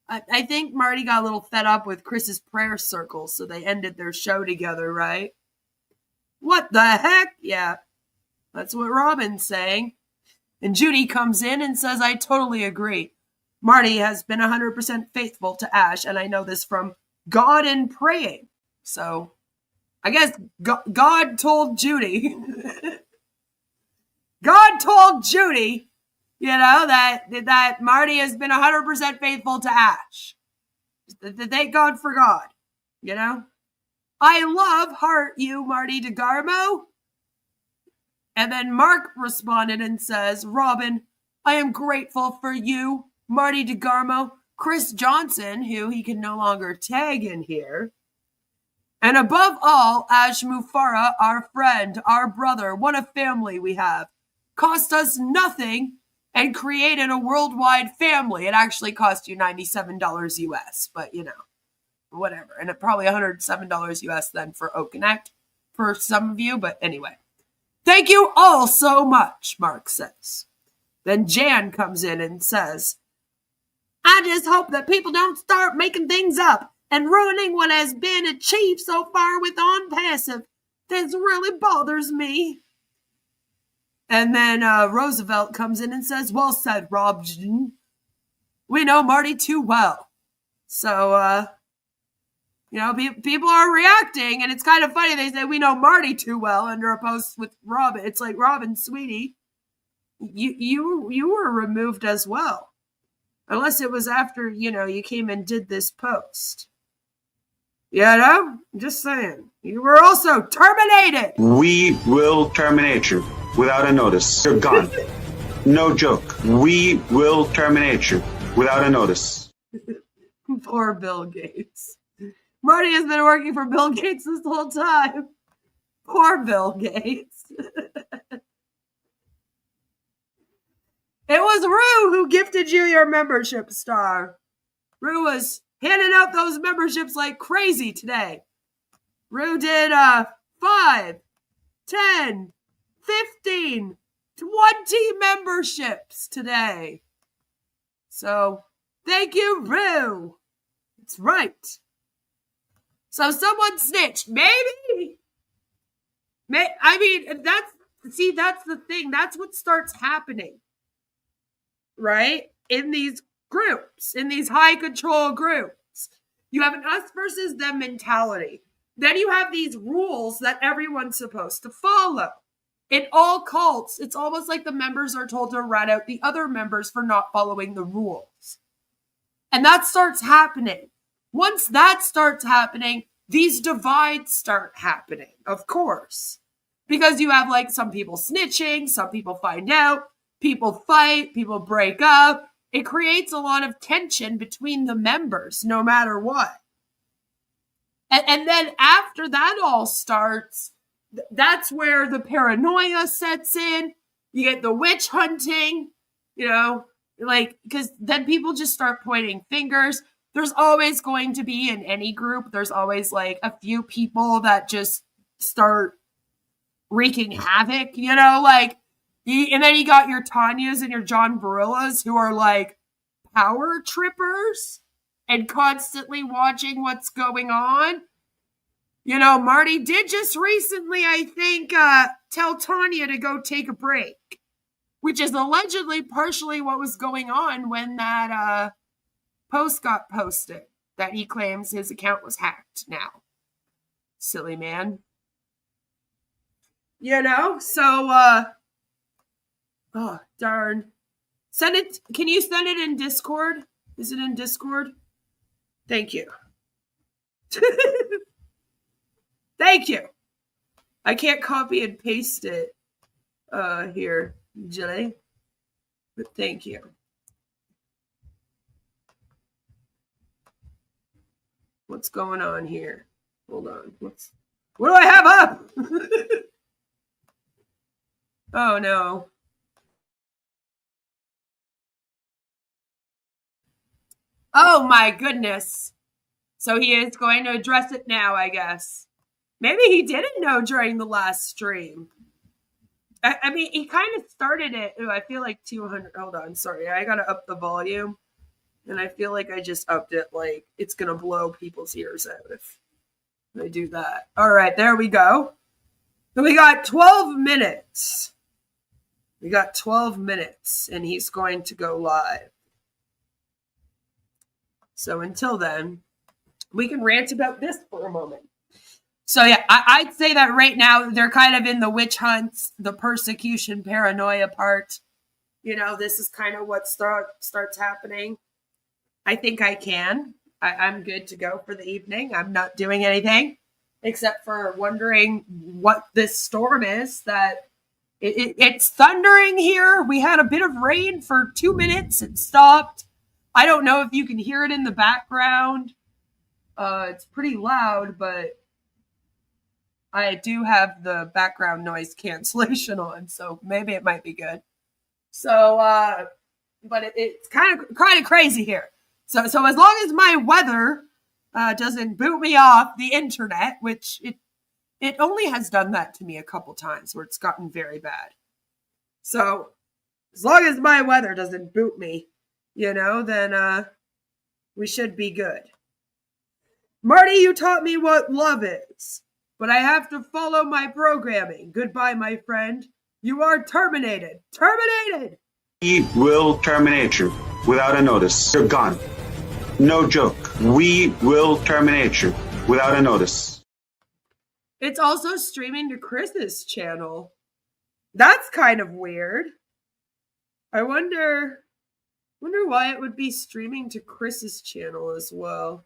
I think Marty got a little fed up with Chris's prayer circle, so they ended their show together, right? What the heck? Yeah, that's what Robin's saying. And Judy comes in and says, I totally agree. Marty has been 100% faithful to Ash, and I know this from God and praying. So I guess God told Judy. God told Judy, you know, that Marty has been 100% faithful to Ash. Thank God for God, you know. I love heart you, Marty DeGarmo. And then Mark responded and says, Robin, I am grateful for you, Marty DeGarmo, Chris Johnson, who he can no longer tag in here. And above all, Ash Mufareh, our friend, our brother, what a family we have. Cost us nothing and created a worldwide family. It actually cost you $97 US, but you know, whatever. And it probably $107 US then for Oakconnect for some of you, but anyway. Thank you all so much, Mark says. Then Jan comes in and says, I just hope that people don't start making things up and ruining what has been achieved so far with onpassive. This really bothers me. And then Roosevelt comes in and says, well said, Robin. We know Marty too well. So, you know, people are reacting, and it's kind of funny. They say, we know Marty too well under a post with Robin. It's like, Robin, sweetie, you were removed as well. Unless it was after, you know, you came and did this post. You know? Just saying. You were also terminated. We will terminate you without a notice. You're gone. No joke. We will terminate you without a notice. Poor Bill Gates. Marty has been working for Bill Gates this whole time. Poor Bill Gates. It was Rue who gifted you your membership star. Rue was handing out those memberships like crazy today. Rue did 5, 10, 15, 20 memberships today. So, thank you, Rue. That's right. So someone snitched. Maybe. I mean, that's see, that's the thing. That's what starts happening, right? In these groups, in these high control groups, you have an us versus them mentality. Then you have these rules that everyone's supposed to follow. In all cults, it's almost like the members are told to rat out the other members for not following the rules. And that starts happening. Once that starts happening, these divides start happening, of course. Because you have like some people snitching, some people find out, people fight, people break up. It creates a lot of tension between the members, no matter what. And then after that all starts, that's where the paranoia sets in. You get the witch hunting, you know, like, because then people just start pointing fingers. There's always going to be, in any group, there's always like a few people that just start wreaking havoc, you know, like, and then you got your Tanyas and your John Barillas who are like power trippers and constantly watching what's going on. You know, Marty did just recently, I think, tell Tanya to go take a break, which is allegedly partially what was going on when that post got posted that he claims his account was hacked now. Silly man. You know, so, oh, darn. Send it, can you send it in Discord? Is it in Discord? Thank you. Thank you. I can't copy and paste it here, Jilly. But thank you. What's going on here? Hold on. What do I have up? Oh no. Oh my goodness. So he is going to address it now, I guess. Maybe he didn't know during the last stream. I mean, he kind of started it. Ooh, I feel like 200. Hold on. Sorry. I got to up the volume. And I feel like I just upped it. Like, it's going to blow people's ears out if I do that. All right. There we go. So we got 12 minutes. We got 12 minutes. And he's going to go live. So until then, we can rant about this for a moment. So yeah, I'd say that right now they're kind of in the witch hunts, the persecution, paranoia part. You know, this is kind of what starts happening. I think I can. I'm good to go for the evening. I'm not doing anything except for wondering what this storm is. That it's thundering here. We had a bit of rain for 2 minutes. It stopped. I don't know if you can hear it in the background. It's pretty loud, but I do have the background noise cancellation on, so maybe it might be good. So, but it's kind of crazy here. So as long as my weather doesn't boot me off the internet, which it only has done that to me a couple times where it's gotten very bad. So as long as my weather doesn't boot me, you know, then we should be good. Marty, you taught me what love is. But I have to follow my programming. Goodbye, my friend. You are terminated. Terminated! We will terminate you without a notice. You're gone. No joke. We will terminate you without a notice. It's also streaming to Chris's channel. That's kind of weird. I wonder why it would be streaming to Chris's channel as well.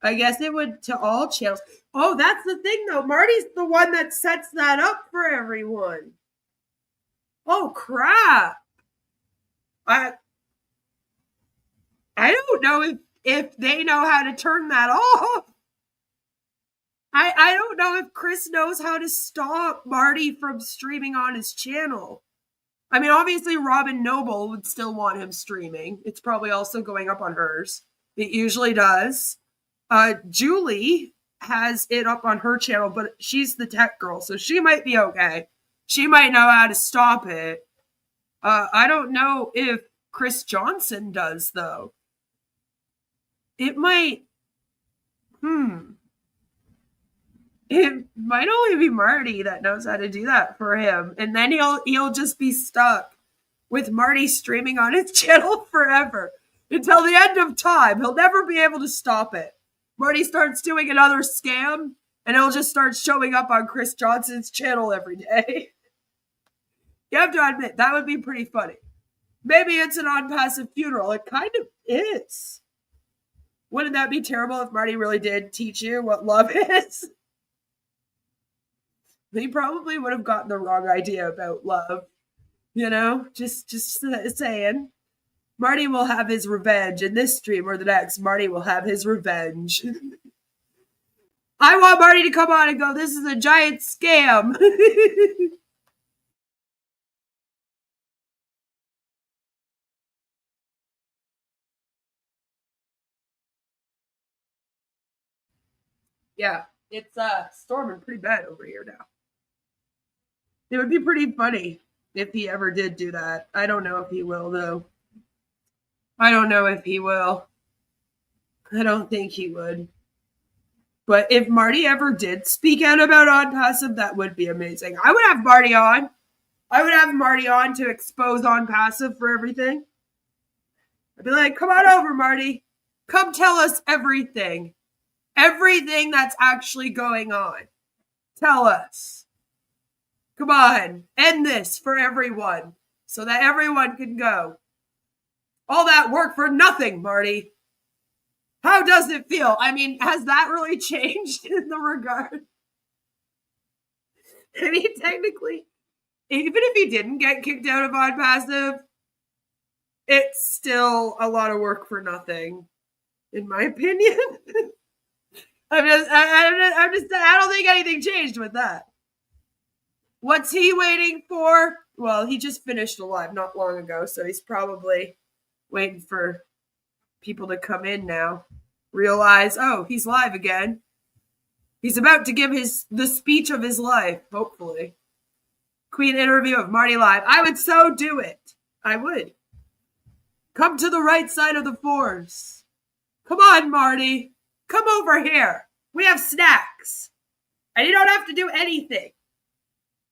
I guess it would to all channels. Oh, that's the thing, though. Marty's the one that sets that up for everyone. Oh, crap. I don't know if they know how to turn that off. I don't know if Chris knows how to stop Marty from streaming on his channel. I mean, obviously, Robin Noble would still want him streaming. It's probably also going up on hers. It usually does. Julie has it up on her channel, but she's the tech girl, so she might be okay. She might know how to stop it. I don't know if Chris Johnson does, though. It might... it might only be Marty that knows how to do that for him. And then he'll just be stuck with Marty streaming on his channel forever until the end of time. He'll never be able to stop it. Marty starts doing another scam, and it'll just start showing up on Chris Johnson's channel every day. You have to admit, that would be pretty funny. Maybe it's an on-passive funeral. It kind of is. Wouldn't that be terrible if Marty really did teach you what love is? He probably would have gotten the wrong idea about love. You know, just saying. Marty will have his revenge in this stream or the next. Marty will have his revenge. I want Marty to come on and go, this is a giant scam. Yeah, it's storming pretty bad over here now. It would be pretty funny if he ever did do that. I don't know if he will, though. I don't know if he will. I don't think he would. But if Marty ever did speak out about OnPassive, that would be amazing. I would have Marty on. I would have Marty on to expose OnPassive for everything. I'd be like, come on over, Marty. Come tell us everything. Everything that's actually going on. Tell us. Come on. End this for everyone so that everyone can go. All that work for nothing, Marty. How does it feel? I mean, has that really changed in the regard? I mean, technically, even if he didn't get kicked out of OnPassive, it's still a lot of work for nothing, in my opinion. I don't think anything changed with that. What's he waiting for? Well, he just finished a live not long ago, so he's probably waiting for people to come in now. Realize, oh, he's live again. He's about to give the speech of his life, hopefully. Queen interview of Marty live. I would so do it. I would. Come to the right side of the force. Come on, Marty. Come over here. We have snacks. And you don't have to do anything.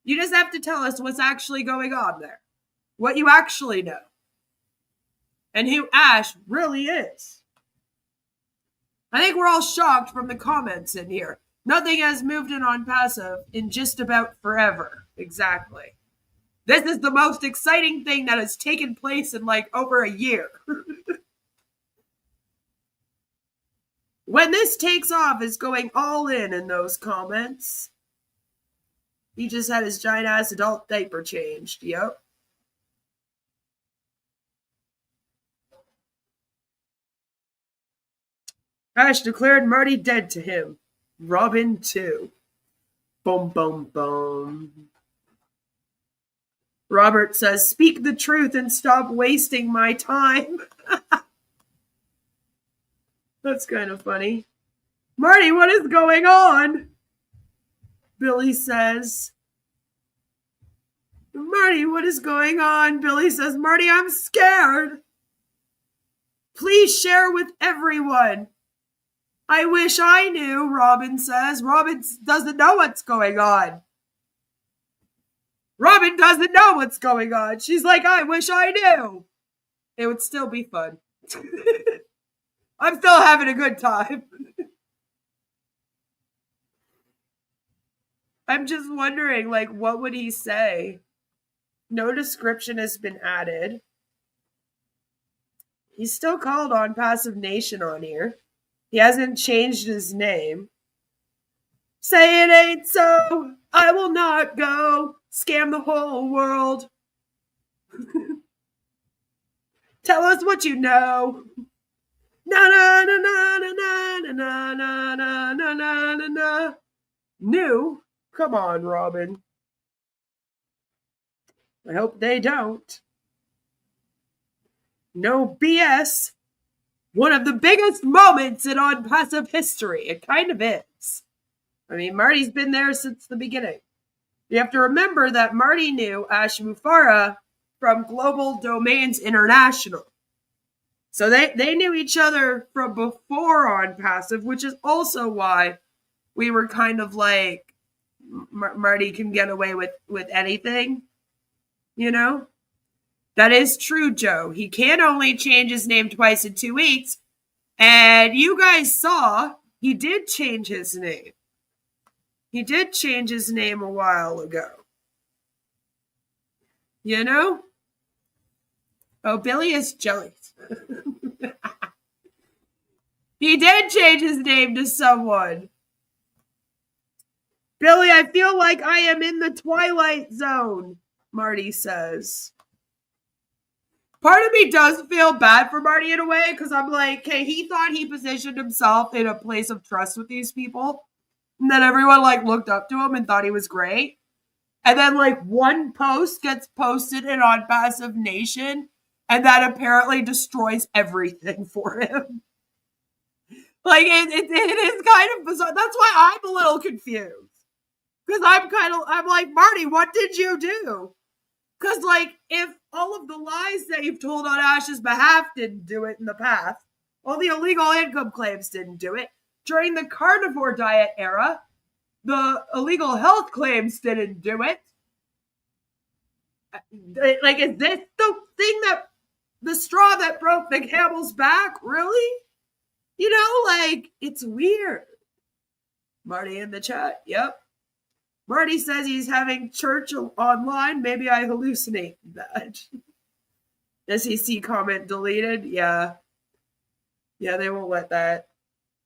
You just have to tell us what's actually going on there. What you actually know. And who Ash really is. I think we're all shocked from the comments in here. Nothing has moved in OnPassive in just about forever. Exactly. This is the most exciting thing that has taken place in like over a year. When this takes off is going all in those comments. He just had his giant ass adult diaper changed. Yep. Ash declared Marty dead to him. Robin too. Boom, boom, boom. Robert says, speak the truth and stop wasting my time. That's kind of funny. Marty, what is going on? Billy says. Marty, what is going on? Billy says, Marty, I'm scared. Please share with everyone. I wish I knew, Robin says. Robin doesn't know what's going on. Robin doesn't know what's going on. She's like, I wish I knew. It would still be fun. I'm still having a good time. I'm just wondering, like, what would he say? No description has been added. He's still called OnPassive Nation on here. He hasn't changed his name. Say it ain't so. I will not go. Scam the whole world. Tell us what you know. Na na na na na na na na na na na na na. New? Come on, Robin. I hope they don't. No BS. One of the biggest moments in OnPassive history. It kind of is. I mean, Marty's been there since the beginning. You have to remember that Marty knew Ash Mufara from Global Domains International. So they knew each other from before OnPassive, which is also why we were kind of like, Marty can get away with anything, you know? That is true, Joe. He can only change his name twice in 2 weeks. And you guys saw he did change his name. He did change his name a while ago. You know? Oh, Billy is jealous. He did change his name to someone. Billy, I feel like I am in the Twilight Zone, Marty says. Part of me does feel bad for Marty in a way, because I'm like, okay, he thought he positioned himself in a place of trust with these people. And then everyone like looked up to him and thought he was great. And then like one post gets posted in Unpassive Nation, and that apparently destroys everything for him. Like it is kind of bizarre. That's why I'm a little confused. Because I'm like, Marty, what did you do? Because, like, if all of the lies that you've told on Ash's behalf didn't do it in the past, all the illegal income claims didn't do it, during the carnivore diet era, the illegal health claims didn't do it. Like, is this the thing the straw that broke the camel's back? Really? You know, like, it's weird. Marty in the chat, yep. Marty says he's having church online. Maybe I hallucinate that. SEC comment deleted. Yeah. Yeah, they won't let that.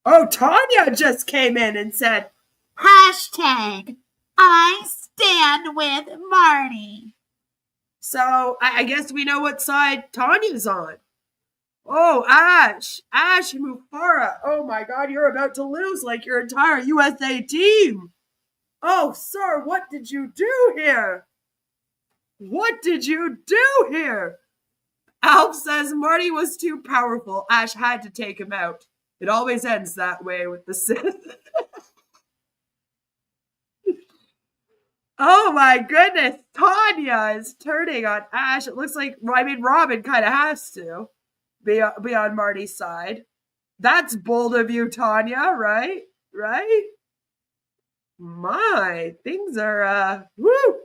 Oh, Tanya just came in and said, Hashtag I stand with Marty. So I guess we know what side Tanya's on. Oh, Ash and Mufara. Oh my God, you're about to lose like your entire USA team. Oh, sir, what did you do here? What did you do here? Alf says Marty was too powerful. Ash had to take him out. It always ends that way with the Sith. Oh my goodness. Tanya is turning on Ash. It looks like, Robin kind of has to be on Marty's side. That's bold of you, Tanya, right? Right? My, things are, woo!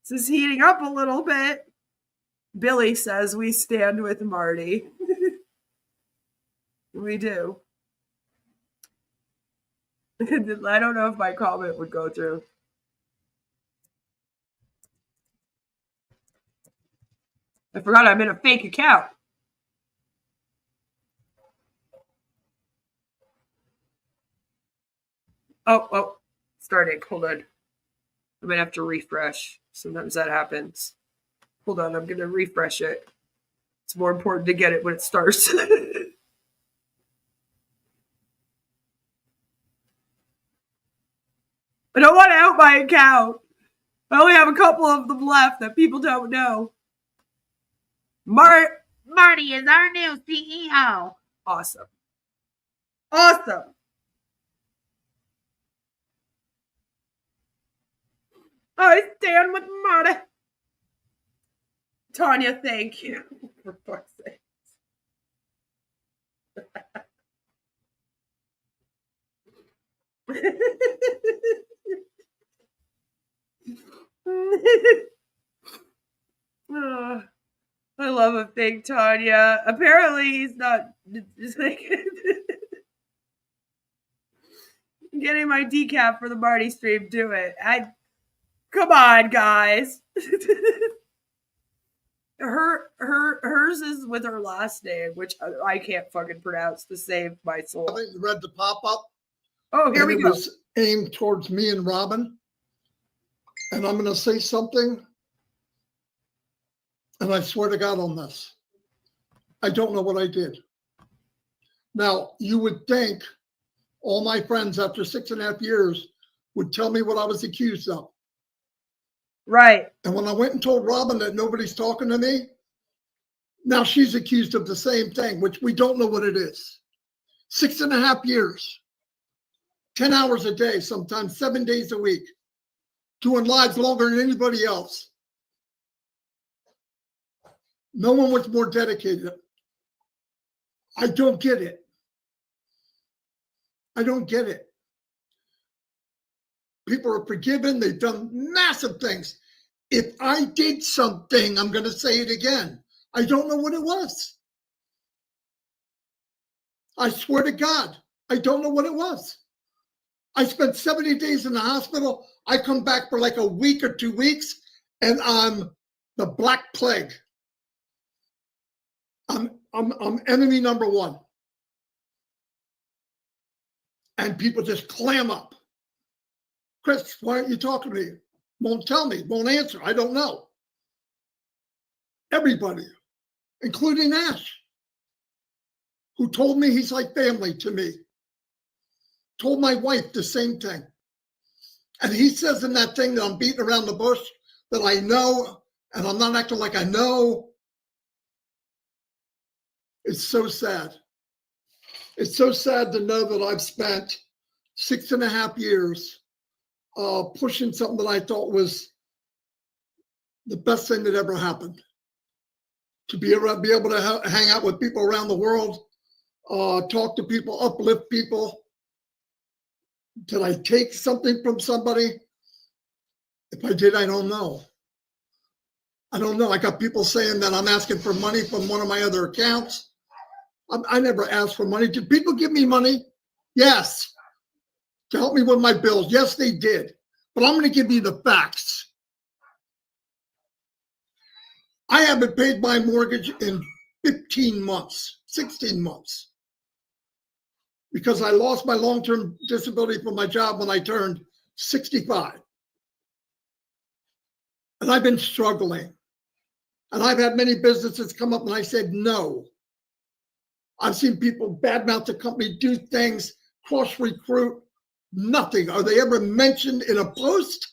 This is heating up a little bit. Billy says we stand with Marty. We do. I don't know if my comment would go through. I forgot I'm in a fake account. Oh. Starting. Hold on. I'm going to have to refresh. Sometimes that happens. Hold on. I'm going to refresh it. It's more important to get it when it starts. I don't want to out my account. I only have a couple of them left that people don't know. Marty is our new CEO. Awesome. I stand with Marty. Tanya, thank you. For fuck's sake. Oh, I love a fake Tanya. Apparently he's not just like getting my decap for the Marty stream. Do it. Come on, guys. Hers is with her last name, which I can't fucking pronounce to save my soul. I think you read the pop-up. Oh, here we go. It was aimed towards me and Robin. And I'm going to say something. And I swear to God on this. I don't know what I did. Now, you would think all my friends after 6.5 years would tell me what I was accused of. Right. And when I went and told Robin that nobody's talking to me, now she's accused of the same thing, which we don't know what it is. 6.5 years, 10 hours a day, sometimes 7 days a week, doing lives longer than anybody else. No one was more dedicated. I don't get it. I don't get it. People are forgiven. They've done massive things. If I did something, I'm going to say it again. I don't know what it was. I swear to God, I don't know what it was. I spent 70 days in the hospital. I come back for like a week or 2 weeks, and I'm the Black Plague. I'm enemy number one. And people just clam up. Chris, why aren't you talking to me? Won't tell me, won't answer. I don't know. Everybody, including Ash, who told me he's like family to me. Told my wife the same thing. And he says in that thing that I'm beating around the bush that I know, and I'm not acting like I know. It's so sad. It's so sad to know that I've spent 6.5 years pushing something that I thought was the best thing that ever happened. To be able to hang out with people around the world, talk to people, uplift people. Did I take something from somebody? If I did, I don't know. I don't know. I got people saying that I'm asking for money from one of my other accounts. I never asked for money. Did people give me money? Yes. To help me with my bills. Yes, they did. But I'm going to give you the facts. I haven't paid my mortgage in 15 months, 16 months. Because I lost my long-term disability from my job when I turned 65. And I've been struggling. And I've had many businesses come up and I said no. I've seen people badmouth the company, do things, cross-recruit, nothing. Are they ever mentioned in a post?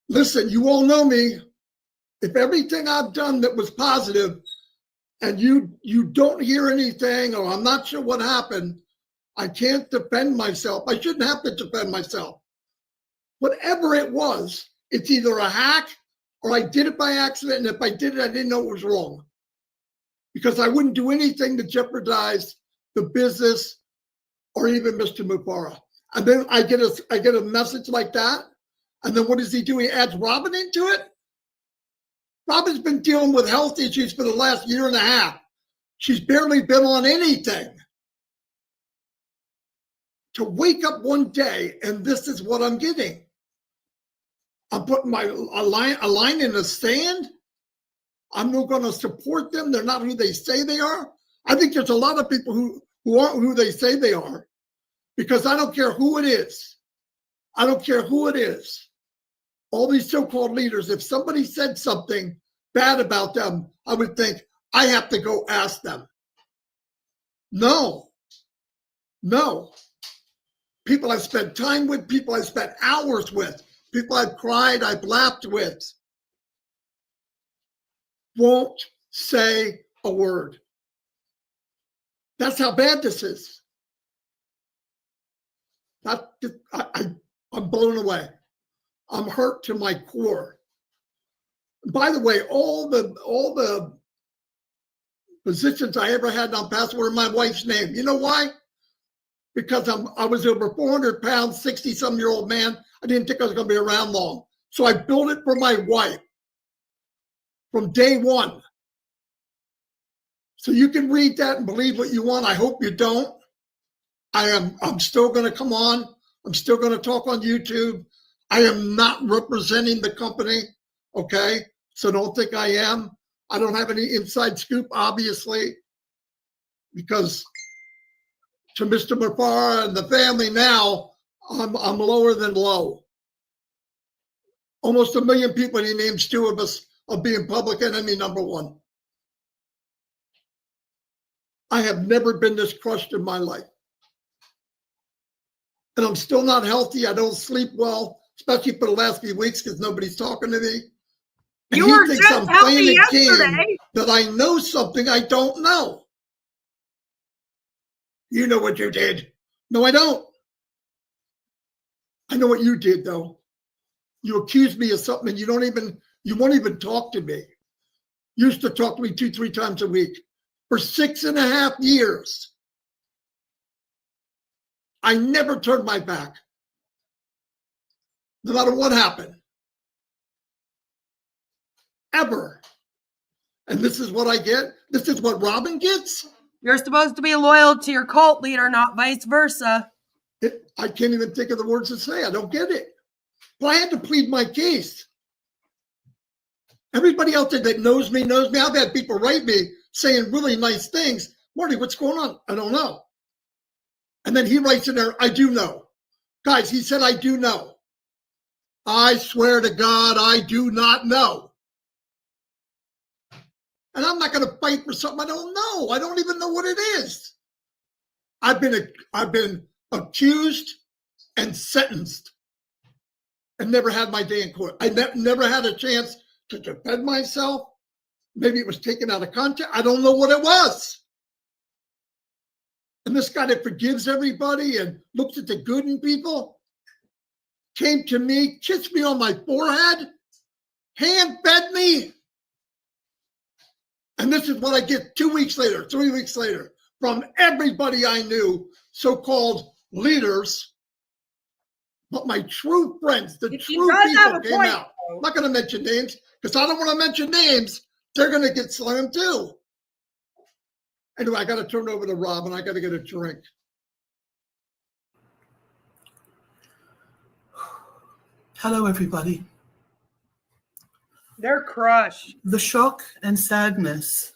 Listen, you all know me. If everything I've done that was positive and you don't hear anything, or I'm not sure what happened, I can't defend myself. I shouldn't have to defend myself. Whatever it was, it's either a hack or I did it by accident. And if I did it, I didn't know it was wrong. Because I wouldn't do anything to jeopardize the business or even Mr. Mufara. And then I get a message like that. And then what does he do? He adds Robin into it. Robin's been dealing with health issues for the last 1.5 years. She's barely been on anything. To wake up one day and this is what I'm getting. I'm putting a line in the sand. I'm not going to support them. They're not who they say they are. I think there's a lot of people who aren't who they say they are, because I don't care who it is. I don't care who it is. All these so-called leaders, if somebody said something bad about them, I would think, I have to go ask them. No. People I've spent time with, people I've spent hours with, people I've cried, I've laughed with, won't say a word. That's how bad this is. I'm blown away. I'm hurt to my core. By the way, all the positions I ever had on pass were in my wife's name. You know why? Because I was over 400 pounds, 60-some-year-old man. I didn't think I was going to be around long. So I built it for my wife from day one. So you can read that and believe what you want. I hope you don't. I'm still going to come on. I'm still going to talk on YouTube. I am not representing the company, okay? So don't think I am. I don't have any inside scoop, obviously, because to Mr. Mufara and the family now, I'm lower than low. Almost 1 million people, and he names 2 of us of being public enemy number 1. I have never been this crushed in my life. And I'm still not healthy. I don't sleep well, especially for the last few weeks because nobody's talking to me. And you he were thinks just I'm healthy playing a yesterday. game that I know something I don't know. You know what you did. No, I don't. I know what you did, though. You accused me of something and you won't even talk to me. You used to talk to me 2-3 times a week for 6.5 years. I never turned my back. no matter what happened. Ever. And this is what I get? This is what Robin gets? You're supposed to be loyal to your cult leader, not vice versa. I can't even think of the words to say. I don't get it. But I had to plead my case. Everybody out there that knows me knows me. I've had people write me saying really nice things. Marty, what's going on? I don't know. And then he writes in there, I do know. Guys, he said, I do know. I swear to God, I do not know. And I'm not going to fight for something I don't know. I don't even know what it is. I've been accused and sentenced and never had my day in court. I never had a chance to defend myself. Maybe it was taken out of context. I don't know what it was. And this guy that forgives everybody and looks at the good in people came to me, kissed me on my forehead, hand fed me. And this is what I get 2 weeks later, 3 weeks later, from everybody I knew, so-called leaders. But my true friends, the true people came out. I'm not going to mention names because I don't want to mention names. They're going to get slammed too. Anyway, I got to turn over to Rob and I got to get a drink. Hello, everybody. They're crushed. The shock and sadness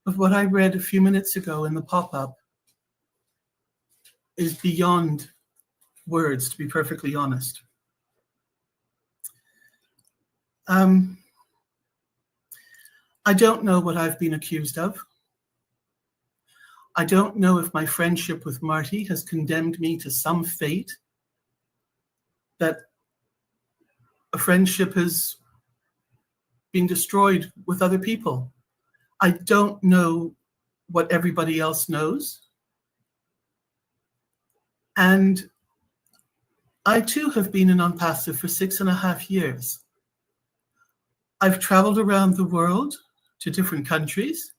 of what I read a few minutes ago in the pop-up is beyond words, to be perfectly honest. I don't know what I've been accused of. I don't know if my friendship with Marty has condemned me to some fate that a friendship has been destroyed with other people. I don't know what everybody else knows. And I too have been an onpassive for 6.5 years. I've traveled around the world to different countries.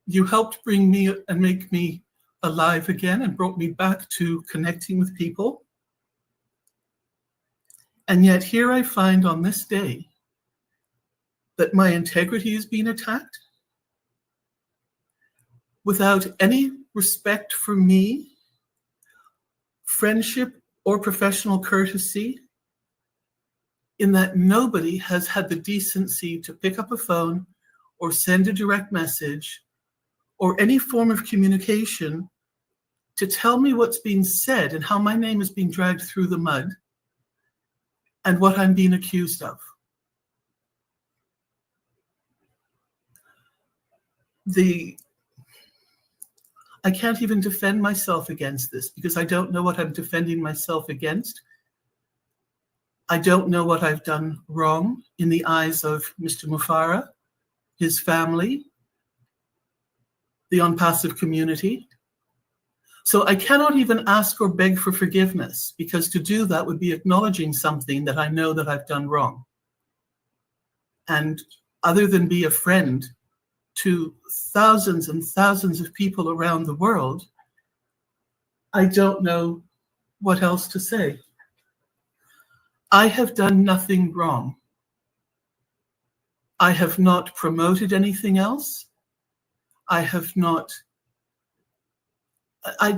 You helped bring me and make me alive again and brought me back to connecting with people. And yet here I find on this day that my integrity is being attacked without any respect for me, friendship, or professional courtesy, in that nobody has had the decency to pick up a phone or send a direct message or any form of communication to tell me what's being said and how my name is being dragged through the mud and what I'm being accused of. I can't even defend myself against this because I don't know what I'm defending myself against. I don't know what I've done wrong in the eyes of Mr. Mufara, his family, the onpassive community. So I cannot even ask or beg for forgiveness because to do that would be acknowledging something that I know that I've done wrong. And other than be a friend to thousands and thousands of people around the world, I don't know what else to say. I have done nothing wrong. I have not promoted anything else. I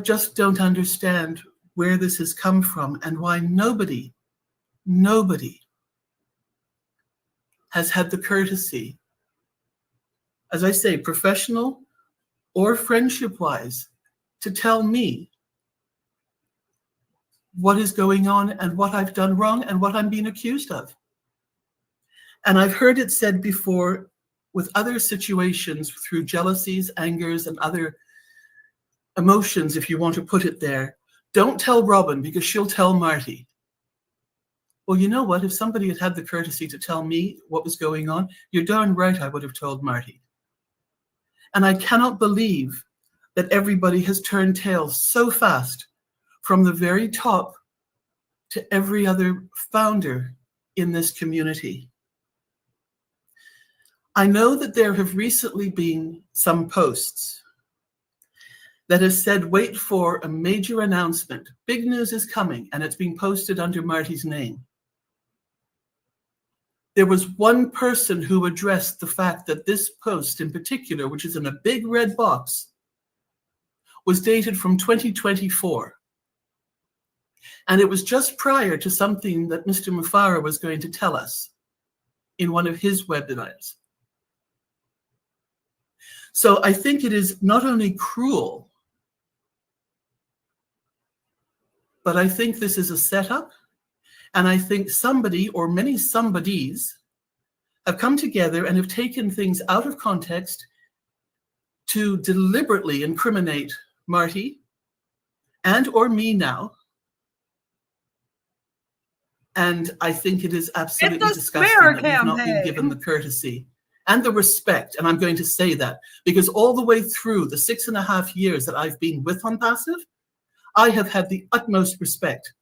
just don't understand where this has come from and why nobody has had the courtesy, as I say, professional or friendship-wise, to tell me what is going on and what I've done wrong and what I'm being accused of. And I've heard it said before with other situations through jealousies, angers, and other emotions, if you want to put it there, don't tell Robin because she'll tell Marty. Well, you know what? If somebody had had the courtesy to tell me what was going on, you're darn right I would have told Marty. And I cannot believe that everybody has turned tail so fast from the very top to every other founder in this community. I know that there have recently been some posts that has said, wait for a major announcement. Big news is coming, and it's being posted under Marty's name. There was one person who addressed the fact that this post in particular, which is in a big red box, was dated from 2024. And it was just prior to something that Mr. Mufara was going to tell us in one of his webinars. So I think it is not only cruel, but I think this is a setup. And I think somebody or many somebodies have come together and have taken things out of context to deliberately incriminate Marty and or me now. And I think it is absolutely disgusting that we've not been given the courtesy and the respect. And I'm going to say that because all the way through the 6.5 years that I've been with Onpassive, I have had the utmost respect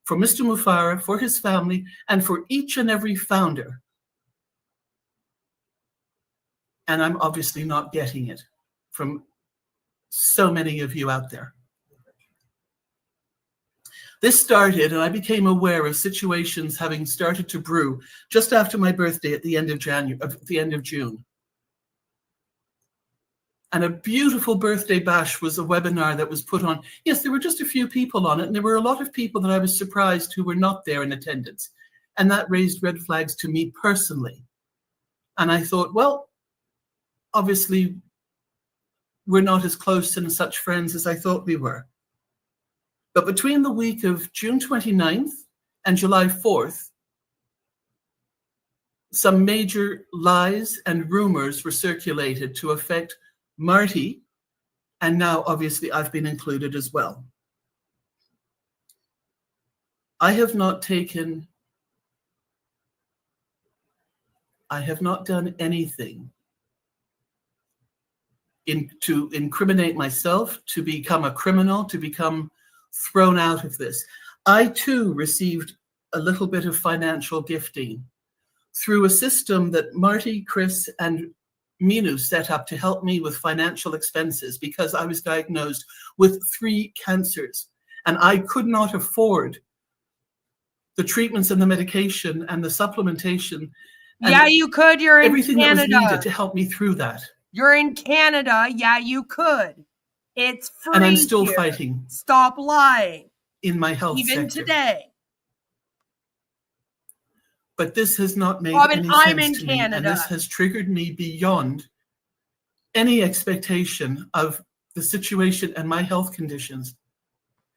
for Mr. Mufara, for his family, and for each and every founder. And I'm obviously not getting it from so many of you out there. This started, and I became aware of situations having started to brew just after my birthday at the end of June. And a beautiful birthday bash was a webinar that was put on. Yes, there were just a few people on it, and there were a lot of people that I was surprised who were not there in attendance. And that raised red flags to me personally. And I thought, well, obviously, we're not as close and such friends as I thought we were. But between the week of June 29th and July 4th, some major lies and rumors were circulated to affect Marty, and now obviously I've been included as well. I have not done anything to incriminate myself, to become a criminal, to become thrown out of this. I too received a little bit of financial gifting through a system that Marty, Chris, and Minu set up to help me with financial expenses because I was diagnosed with 3 cancers and I could not afford the treatments and the medication and the supplementation. Yeah, you could. You're in everything Canada. That was needed to help me through that. You're in Canada. Yeah, you could. It's free. And I'm still here. fighting. Stop lying. In my health Even sector. today. But this has not made Robin, any I'm sense in to Canada. me, and this has triggered me beyond any expectation of the situation and my health conditions.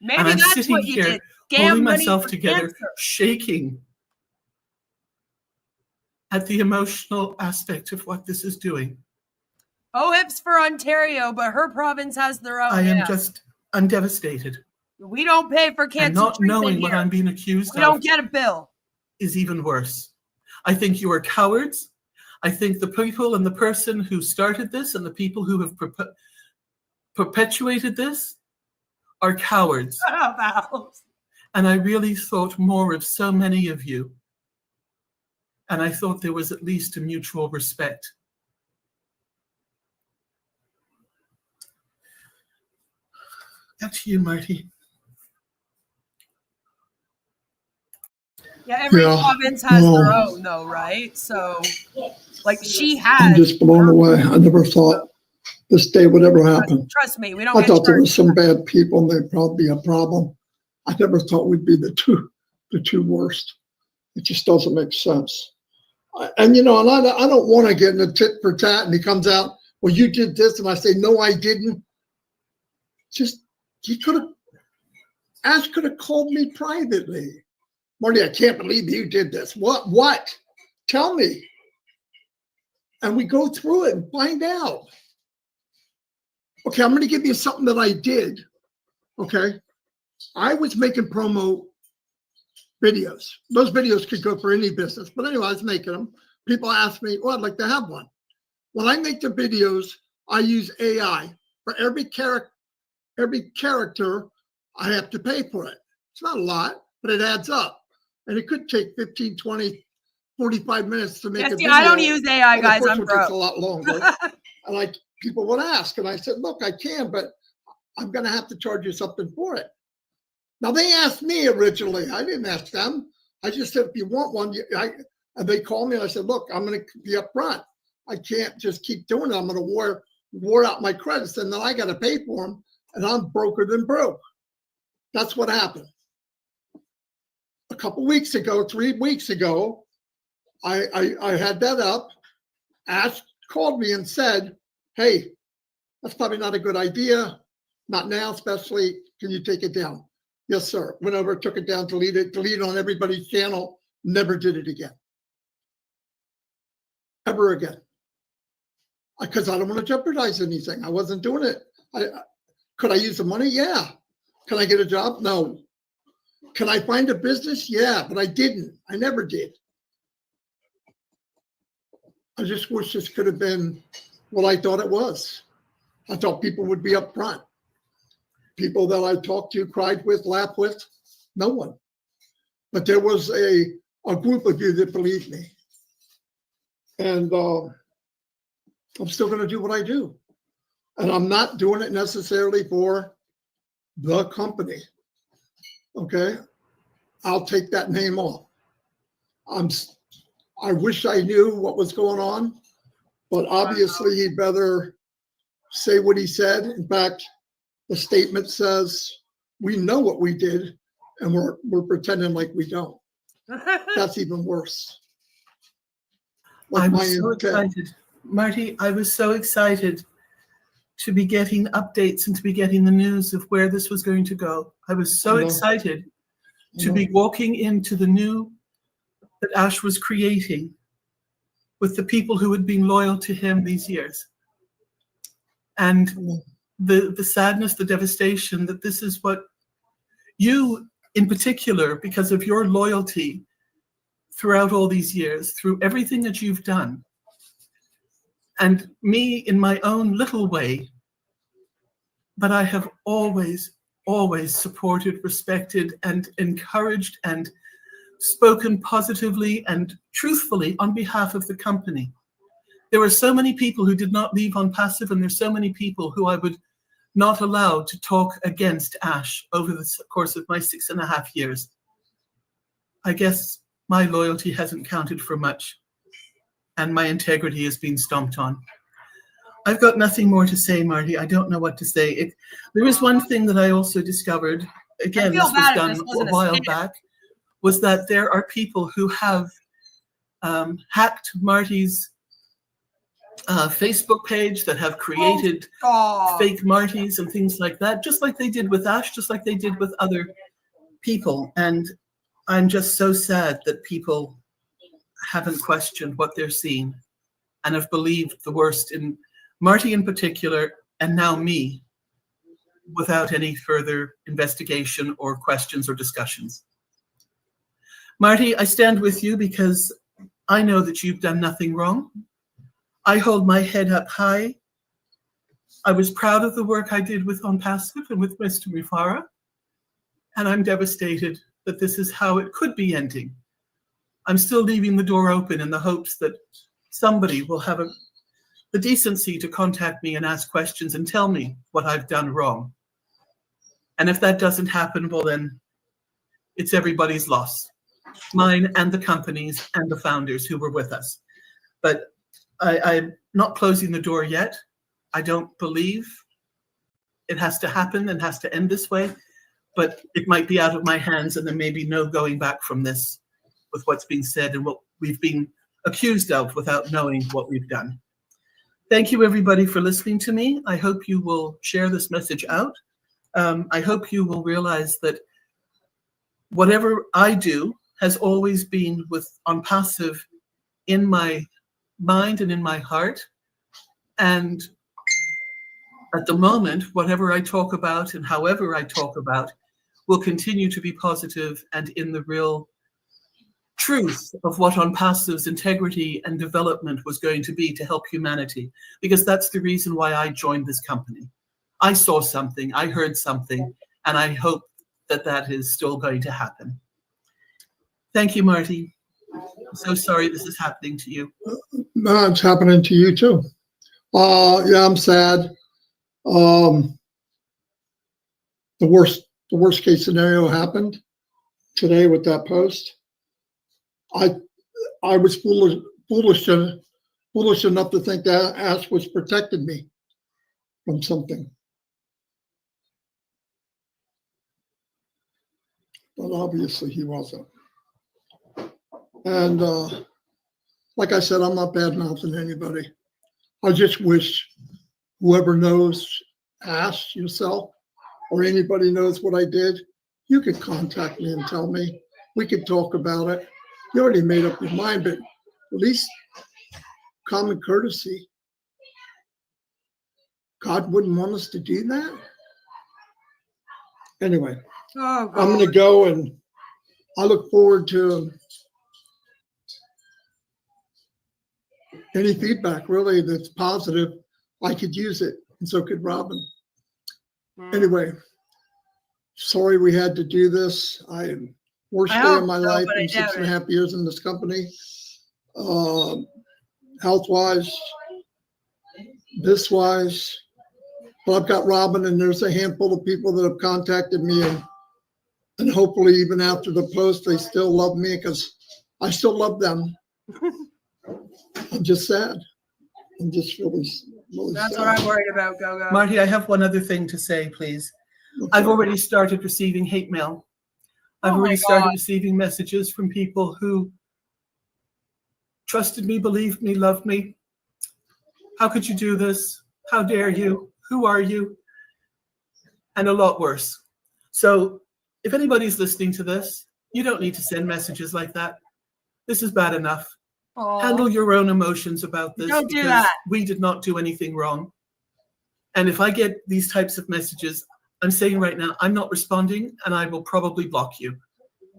Maybe and I'm that's sitting what you here did. Scam holding money myself for together, cancer. shaking at the emotional aspect of what this is doing. OHIP's for Ontario, but her province has their own. I'm devastated. We don't pay for cancer and not treatment knowing here. what I'm being accused we of. don't get a bill. Is even worse. I think you are cowards. I think the people and the person who started this and the people who have perpetuated this are cowards. And I really thought more of so many of you. And I thought there was at least a mutual respect. Back to you, Marty. Yeah, every province has their own, though, right? So, like, she had. I'm just blown away. I never thought this day would ever happen. Trust me, we don't. I thought there was some bad people, and they'd probably be a problem. I never thought we'd be the two worst. It just doesn't make sense. And you know, and I don't want to get in a tit for tat. And he comes out, well, you did this, and I say, no, I didn't. Just he could have. Ash could have called me privately. Marty, I can't believe you did this. What? Tell me. And we go through it and find out. Okay, I'm going to give you something that I did. Okay. I was making promo videos. Those videos could go for any business. But anyway, I was making them. People ask me, well, I'd like to have one. When I make the videos, I use AI. For every character, I have to pay for it. It's not a lot, but it adds up. And it could take 15, 20, 45 minutes to make a video. I don't use AI, guys. I'm broke. It takes a lot longer. And people would ask, and I said, look, I can, but I'm going to have to charge you something for it. Now, they asked me originally. I didn't ask them. I just said, if you want one, and they called me and I said, look, I'm going to be upfront. I can't just keep doing it. I'm going to wore out my credits, and then I got to pay for them, and I'm broker than broke. That's what happened. A couple weeks ago, 3 weeks ago, I had that up. Ash called me and said, hey, that's probably not a good idea. Not now, especially. Can you take it down? Yes, sir. Went over, took it down, deleted on everybody's channel. Never did it again. Ever again. Because I don't want to jeopardize anything. I wasn't doing it. Could I use the money? Yeah. Can I get a job? No. Can I find a business? Yeah, but I didn't. I never did. I just wish this could have been what I thought it was. I thought people would be upfront. People that I talked to, cried with, laughed with, no one. But there was a group of you that believed me. And I'm still going to do what I do. And I'm not doing it necessarily for the company. Okay? I'll take that name off. I wish I knew what was going on, but obviously he better say what he said. In fact, the statement says, we know what we did, and we're pretending like we don't. That's even worse. Like I'm so excited. Marty, I was so excited to be getting updates and to be getting the news of where this was going to go. I was so excited to be walking into the new that Ash was creating with the people who had been loyal to him these years. And the sadness, the devastation that this is what you in particular, because of your loyalty throughout all these years, through everything that you've done, and me in my own little way, but I have always, always supported, respected, and encouraged and spoken positively and truthfully on behalf of the company. There were so many people who did not leave OnPassive, and there's so many people who I would not allow to talk against Ash over the course of my 6.5 years. I guess my loyalty hasn't counted for much, and my integrity has been stomped on. I've got nothing more to say, Marty. I don't know what to say. There is one thing that I also discovered, again, this was done a while back, was that there are people who have hacked Marty's Facebook page, that have created fake Martys and things like that, just like they did with Ash, just like they did with other people. And I'm just so sad that people haven't questioned what they're seeing and have believed the worst in Marty in particular, and now me, without any further investigation or questions or discussions. Marty, I stand with you because I know that you've done nothing wrong. I hold my head up high. I was proud of the work I did with OnPassive and with Mr. Mufara, and I'm devastated that this is how it could be ending. I'm still leaving the door open in the hopes that somebody will have the decency to contact me and ask questions and tell me what I've done wrong. And if that doesn't happen, well then, it's everybody's loss. Mine and the companies and the founders who were with us. But I'm not closing the door yet. I don't believe it has to happen and has to end this way, but it might be out of my hands, and there may be no going back from this with what's been said and what we've been accused of without knowing what we've done. Thank you, everybody, for listening to me. I hope you will share this message out. I hope you will realize that whatever I do has always been with OnPassive in my mind and in my heart. And at the moment, whatever I talk about and however I talk about will continue to be positive and in the real truth of what OnPassive's integrity and development was going to be to help humanity, because that's the reason why I joined this company. I saw something, I heard something, and I hope that that is still going to happen. Thank you, Marty. I'm so sorry this is happening to you. No, it's happening to you too. Yeah, I'm sad. the worst case scenario happened today with that post. I was foolish enough to think that Ash was protecting me from something. But obviously he wasn't. And like I said, I'm not bad-mouthing anybody. I just wish whoever knows Ash, yourself, or anybody knows what I did, you could contact me and tell me. We could talk about it. You already made up your mind, but at least common courtesy. God wouldn't want us to do that. Anyway, I'm going to go, and I look forward to any feedback, really, that's positive. I could use it, and so could Robin. Anyway, sorry we had to do this. Worst day of my life in 6.5 years in this company. Health-wise, this-wise. But I've got Robin, and there's a handful of people that have contacted me, and hopefully even after the post, they still love me because I still love them. I'm just sad. I'm just really That's sad. what I'm worried about, Go-Go. Marty, I have one other thing to say, please. I've already started receiving hate mail. I've already started receiving messages from people who trusted me, believed me, loved me. How could you do this? How dare you? Who are you? And a lot worse. So if anybody's listening to this, you don't need to send messages like that. This is bad enough. Aww. Handle your own emotions about this. Don't do that. We did not do anything wrong. And if I get these types of messages, I'm saying right now, I'm not responding, and I will probably block you.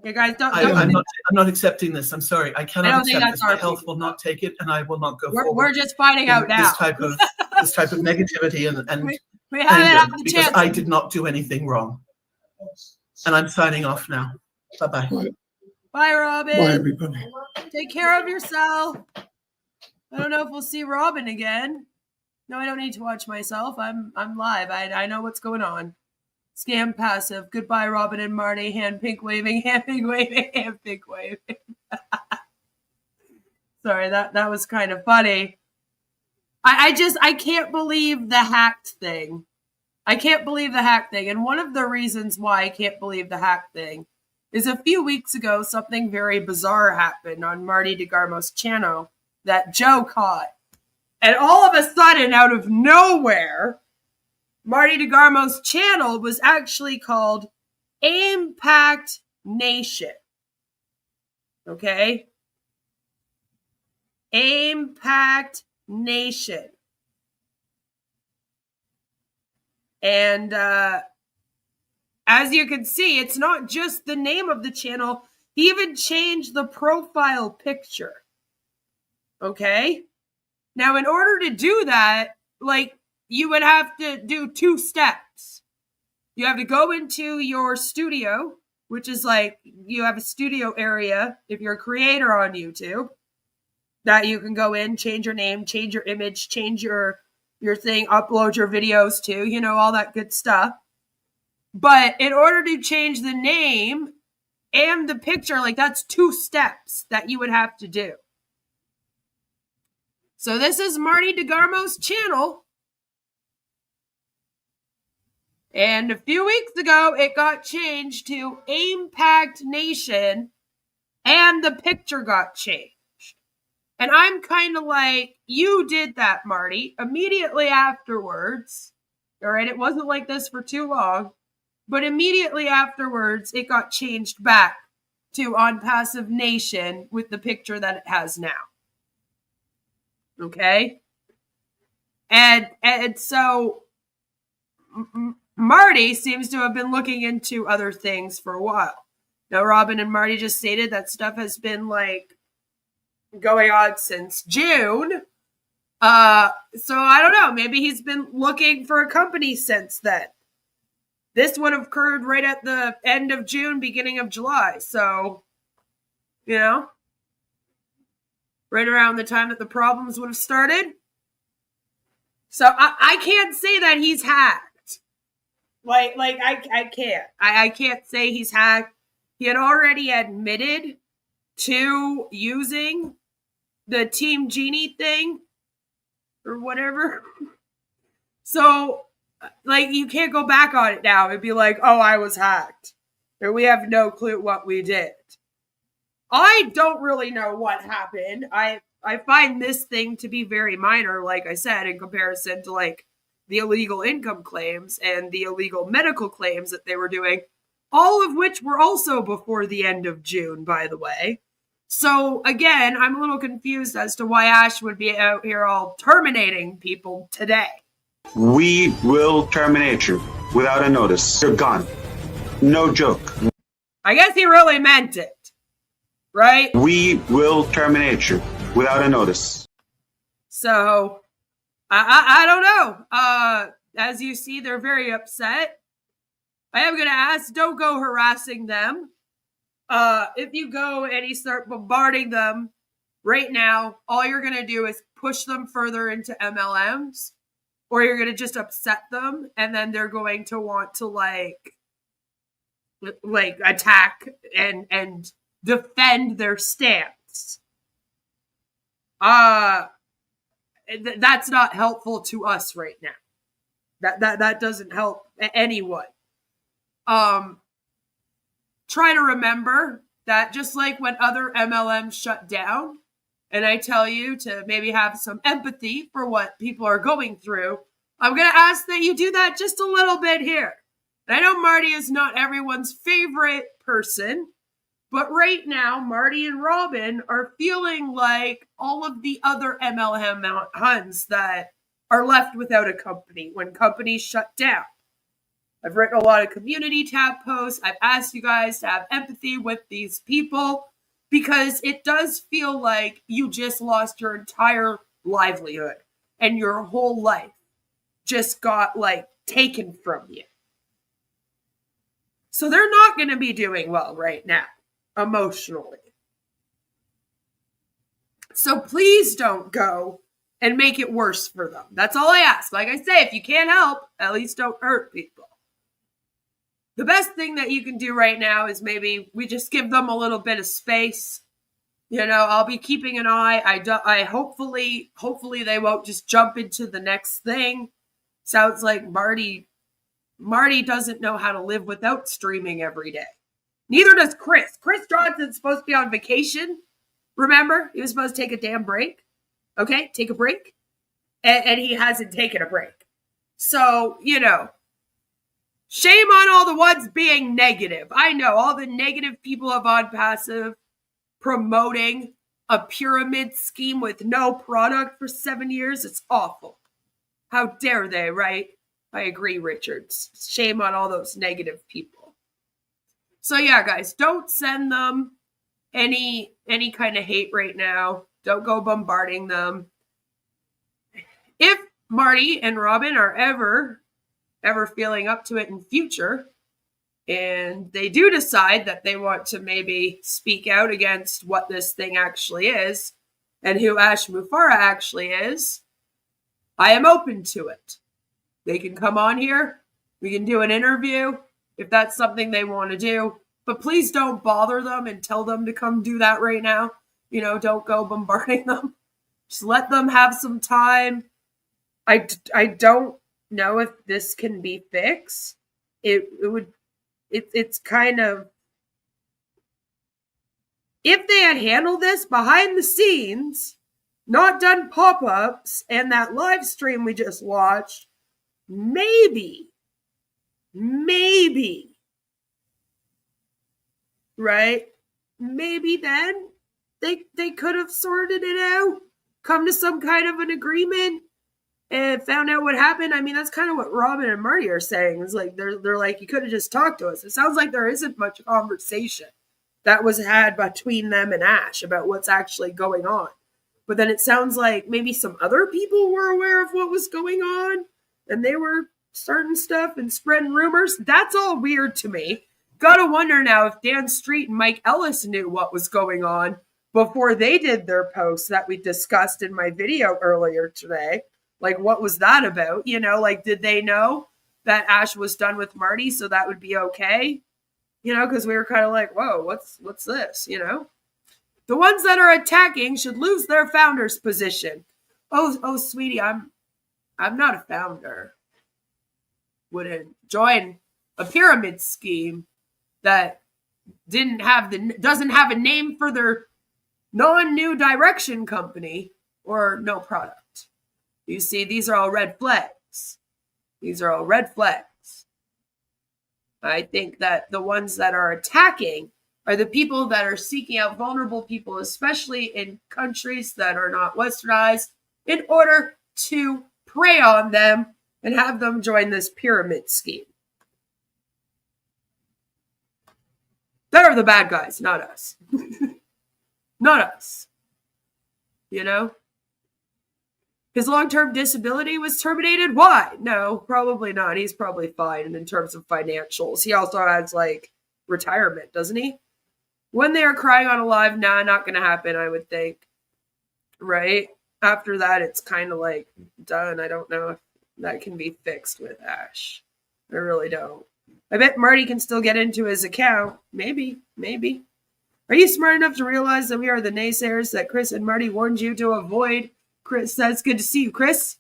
You guys don't. I'm not accepting this. I'm sorry. I cannot accept this. My health will people. not take it, and I will not go forward. We're just finding out now. This type of negativity and we haven't had the because chance. I did not do anything wrong. And I'm signing off now. Bye-bye. Bye, Robin. Bye, everybody. Take care of yourself. I don't know if we'll see Robin again. No, I don't need to watch myself. I'm live. I know what's going on. Scam passive. Goodbye, Robin and Marty. Hand pink waving. Hand pink waving. Hand pink waving. Sorry, that was kind of funny. I can't believe the hacked thing. I can't believe the hack thing. And one of the reasons why I can't believe the hack thing is a few weeks ago, something very bizarre happened on Marty DeGarmo's channel that Joe caught. And all of a sudden, out of nowhere, Marty DeGarmo's channel was actually called Impact Nation. Okay? Impact Nation. And as you can see, it's not just the name of the channel. He even changed the profile picture. Okay? Now, in order to do that, you would have to do 2 steps. You have to go into your studio, which is you have a studio area if you're a creator on YouTube that you can go in, change your name, change your image, change your thing, upload your videos to, all that good stuff. But in order to change the name and the picture, that's 2 steps that you would have to do. So this is Marty DeGarmo's channel. And a few weeks ago, it got changed to Impact Nation, and the picture got changed. And I'm kind of like, you did that, Marty. Immediately afterwards, all right, it wasn't like this for too long, but immediately afterwards, it got changed back to Onpassive Nation with the picture that it has now. Okay? And so Marty seems to have been looking into other things for a while. Now, Robin and Marty just stated that stuff has been going on since June. So I don't know. Maybe he's been looking for a company since then. This would have occurred right at the end of June, beginning of July. So, right around the time that the problems would have started. So I can't say that he's hacked. I can't. I can't say he's hacked. He had already admitted to using the Team Genie thing or whatever. So, like, you can't go back on it now and be like, oh, I was hacked. Or we have no clue what we did. I don't really know what happened. I find this thing to be very minor, like I said, in comparison to, like, the illegal income claims and the illegal medical claims that they were doing, all of which were also before the end of June, by the way. So, again, I'm a little confused as to why Ash would be out here all terminating people today. We will terminate you without a notice. You're gone. No joke. I guess he really meant it, right? We will terminate you without a notice. So, I don't know. As you see, they're very upset. I am going to ask, don't go harassing them. If you go and you start bombarding them right now, all you're going to do is push them further into MLMs, or you're going to just upset them, and then they're going to want to like attack and defend their stance. That's not helpful to us right now. That doesn't help anyone. Try to remember that just like when other MLMs shut down, and I tell you to maybe have some empathy for what people are going through, I'm going to ask that you do that just a little bit here. And I know Marty is not everyone's favorite person, but right now, Marty and Robin are feeling like all of the other MLM Huns that are left without a company when companies shut down. I've written a lot of community tab posts. I've asked you guys to have empathy with these people because it does feel like you just lost your entire livelihood and your whole life just got like taken from you. So they're not going to be doing well right now, emotionally. So please don't go and make it worse for them. That's all I ask. Like I say, if you can't help, at least don't hurt people. The best thing that you can do right now is maybe we just give them a little bit of space. You know, I'll be keeping an eye. I hopefully they won't just jump into the next thing. Sounds like Marty doesn't know how to live without streaming every day. Neither does Chris. Chris Johnson's supposed to be on vacation. Remember? He was supposed to take a damn break. Okay, take a break. And he hasn't taken a break. So, you know, shame on all the ones being negative. I know all the negative people of OnPassive promoting a pyramid scheme with no product for 7 years. It's awful. How dare they, right? I agree, Richards. Shame on all those negative people. So yeah, guys, don't send them any kind of hate right now. Don't go bombarding them. If Marty and Robin are ever feeling up to it in future, and they do decide that they want to maybe speak out against what this thing actually is and who Ash Mufareh actually is, I am open to it. They can come on here. We can do an interview if that's something they want to do. But please don't bother them and tell them to come do that right now. You know, don't go bombarding them. Just let them have some time. I don't know if this can be fixed. It's kind of, if they had handled this behind the scenes, not done pop-ups and that live stream we just watched, maybe, right? Maybe then they could have sorted it out, come to some kind of an agreement, and found out what happened. I mean, that's kind of what Robin and Marty are saying. It's like they're like, you could have just talked to us. It sounds like there isn't much conversation that was had between them and Ash about what's actually going on. But then it sounds like maybe some other people were aware of what was going on and they were starting stuff and spreading rumors. That's all weird to me. Gotta wonder now if Dan Street and Mike Ellis knew what was going on before they did their posts that we discussed in my video earlier today. Like, what was that about? You know, like, did they know? that Ash was done with Marty, so that would be okay. You know, because we were kind of like, whoa, what's this? You know, the ones that are attacking should lose their founder's position. Oh, sweetie, I'm not a founder. Wouldn't join a pyramid scheme that doesn't have a name for their non-new direction company or no product. You see, these are all red flags. These are all red flags. I think that the ones that are attacking are the people that are seeking out vulnerable people, especially in countries that are not westernized, in order to prey on them and have them join this pyramid scheme. They're the bad guys, not us. Not us. You know? His long-term disability was terminated? Why? No, probably not. He's probably fine in terms of financials. He also has, like, retirement, doesn't he? When they are crying on Alive, nah, not going to happen, I would think. Right? After that, it's kind of, like, done. I don't know if that can be fixed with Ash. I really don't. I bet Marty can still get into his account. Maybe. Are you smart enough to realize that we are the naysayers that Chris and Marty warned you to avoid? Chris says, good to see you, Chris.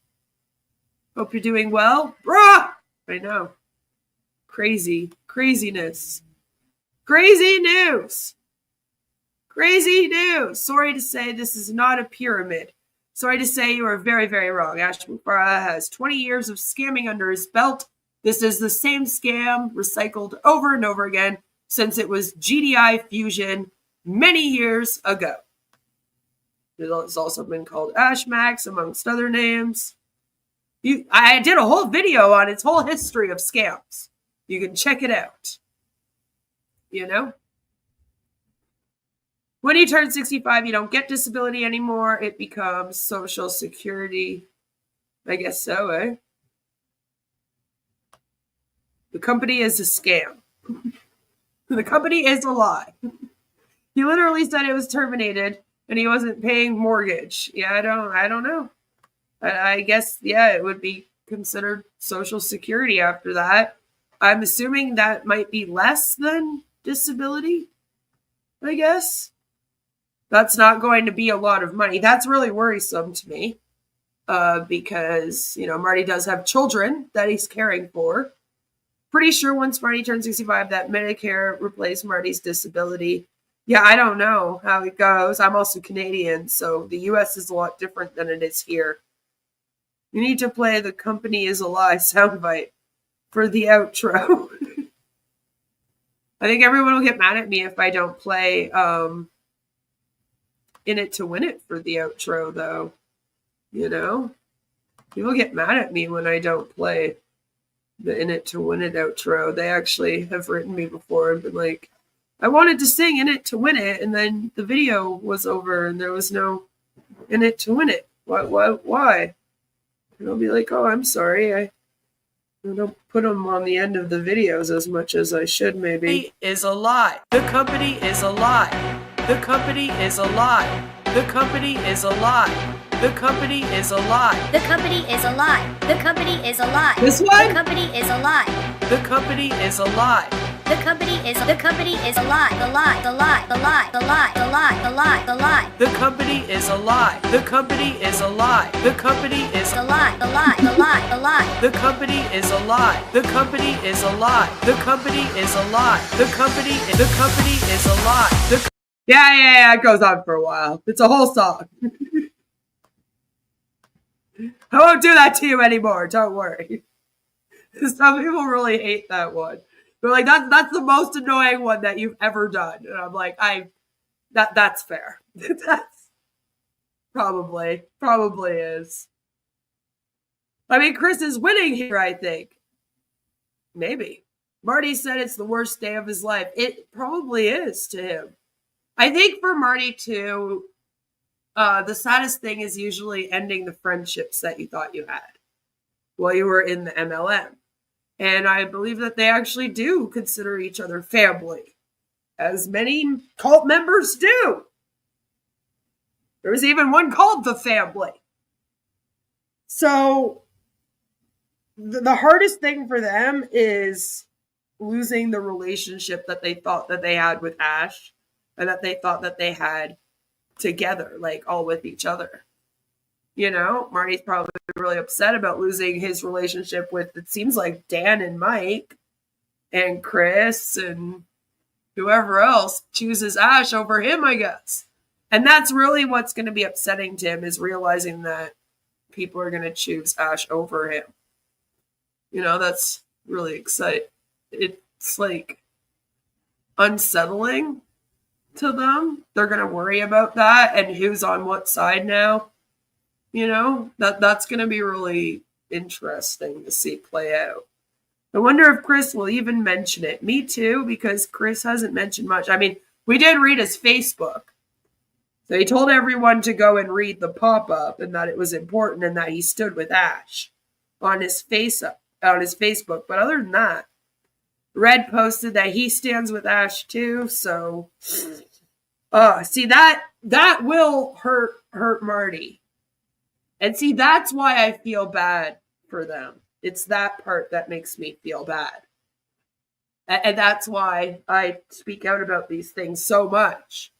Hope you're doing well. Bruh! I know. Craziness. Crazy news. Sorry to say this is not a pyramid. Sorry to say you are very, very wrong. Ash Mufareh has 20 years of scamming under his belt. This is the same scam recycled over and over again since it was GDI Fusion many years ago. It's also been called Ashmax, amongst other names. I did a whole video on its whole history of scams. You can check it out. You know? When you turn 65, you don't get disability anymore. It becomes Social Security. I guess so, eh? The company is a scam. The company is a lie. He literally said it was terminated and he wasn't paying mortgage. Yeah, I don't know. I guess, yeah, it would be considered Social Security after that. I'm assuming that might be less than disability, I guess. That's not going to be a lot of money. That's really worrisome to me because, you know, Marty does have children that he's caring for. Pretty sure once Marty turns 65 that Medicare replaced Marty's disability. Yeah, I don't know how it goes. I'm also Canadian, so the US is a lot different than it is here. You need to play The Company is a Lie soundbite for the outro. I think everyone will get mad at me if I don't play In It to Win It for the outro, though. You know? People get mad at me when I don't play the In It to Win It outro. They actually have written me before and been like, I wanted to sing In It to Win It, and then the video was over and there was no In It to Win It. Why? And I'll be like, oh, I'm sorry. I don't put them on the end of the videos as much as I should, maybe. Is a lie. The company is a lie. The company is a lie. The company is a lie. The company is a lie. The company is a lie. The company is a lie. This one? The company is a lie. The company is a lie. The company is a lie. The lie. The lie. The lie. The lie. The lie. The lie. The lie. The company is a lie. The company is a lie. The company is a lie. The lie. The lie. The lie. The company is a lie. The company is a lie. The company is a lie. The company is a lie. Yeah, it goes on for a while. It's a whole song. I won't do that to you anymore, don't worry. Some people really hate that one. They're like, that's the most annoying one that you've ever done. And I'm like, that's fair. That's probably is. I mean, Chris is winning here, I think. Maybe. Marty said it's the worst day of his life. It probably is to him. I think for Marty too, the saddest thing is usually ending the friendships that you thought you had while you were in the MLM. And I believe that they actually do consider each other family, as many cult members do. There was even one called The Family. So the hardest thing for them is losing the relationship that they thought that they had with Ash and that they thought that they had together, like all with each other. You know, Marty's probably really upset about losing his relationship with, it seems like, Dan and Mike and Chris and whoever else chooses Ash over him, I guess. And that's really what's going to be upsetting to him, is realizing that people are going to choose Ash over him. You know, that's really exciting. It's like unsettling to them. They're going to worry about that and who's on what side now. You know, that's going to be really interesting to see play out. I wonder if Chris will even mention it. Me too, because Chris hasn't mentioned much. I mean, we did read his Facebook. So he told everyone to go and read the pop-up and that it was important and that he stood with Ash on his Facebook. But other than that, Red posted that he stands with Ash too. So, see, that will hurt Marty. And see, that's why I feel bad for them. It's that part that makes me feel bad. And that's why I speak out about these things so much.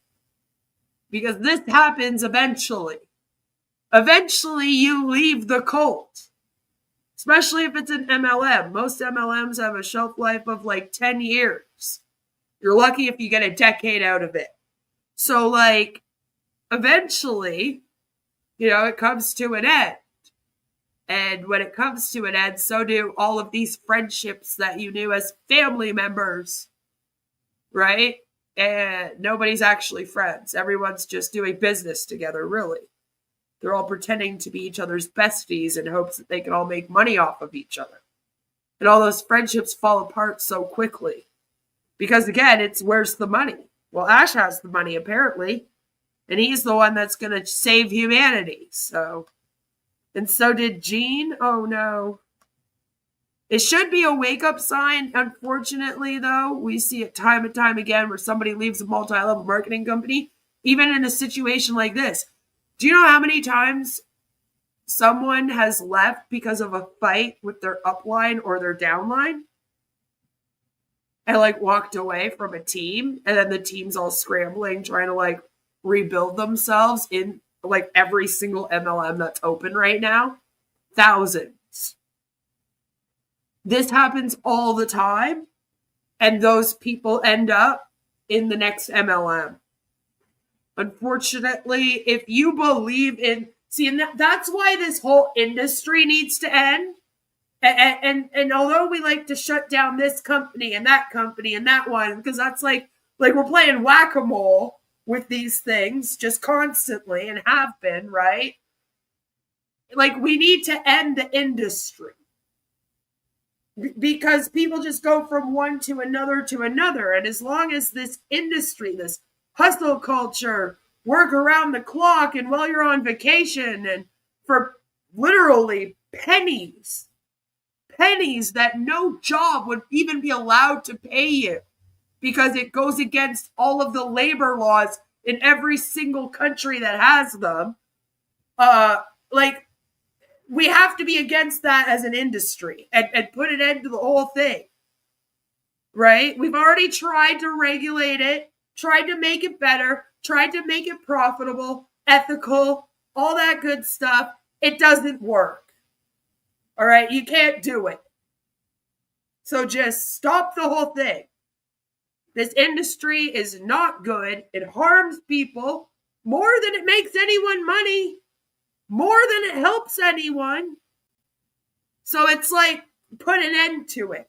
Because this happens eventually. Eventually, you leave the cult. Especially if it's an MLM. Most MLMs have a shelf life of like 10 years. You're lucky if you get a decade out of it. So, like, eventually, you know, it comes to an end. And when it comes to an end, so do all of these friendships that you knew as family members, right? And nobody's actually friends. Everyone's just doing business together, really. They're all pretending to be each other's besties in hopes that they can all make money off of each other. And all those friendships fall apart so quickly. Because again, it's where's the money? Well, Ash has the money, apparently. And he's the one that's going to save humanity. And so did Gene. Oh, no. It should be a wake-up sign. Unfortunately, though, we see it time and time again where somebody leaves a multi-level marketing company, even in a situation like this. Do you know how many times someone has left because of a fight with their upline or their downline? And, like, walked away from a team, and then the team's all scrambling, trying to, like, rebuild themselves in like every single MLM that's open right now. Thousands. This happens all the time. And those people end up in the next MLM. Unfortunately, if you believe in, see, and that's why this whole industry needs to end. And although we like to shut down this company and that one, because that's like we're playing whack-a-mole with these things just constantly and have been, right? Like, we need to end the industry because people just go from one to another. And as long as this industry, this hustle culture, work around the clock and while you're on vacation and for literally pennies that no job would even be allowed to pay you, because it goes against all of the labor laws in every single country that has them. Like, we have to be against that as an industry and put an end to the whole thing. Right? We've already tried to regulate it, tried to make it better, tried to make it profitable, ethical, all that good stuff. It doesn't work. All right? You can't do it. So just stop the whole thing. This industry is not good. It harms people more than it makes anyone money, more than it helps anyone. So it's like, put an end to it.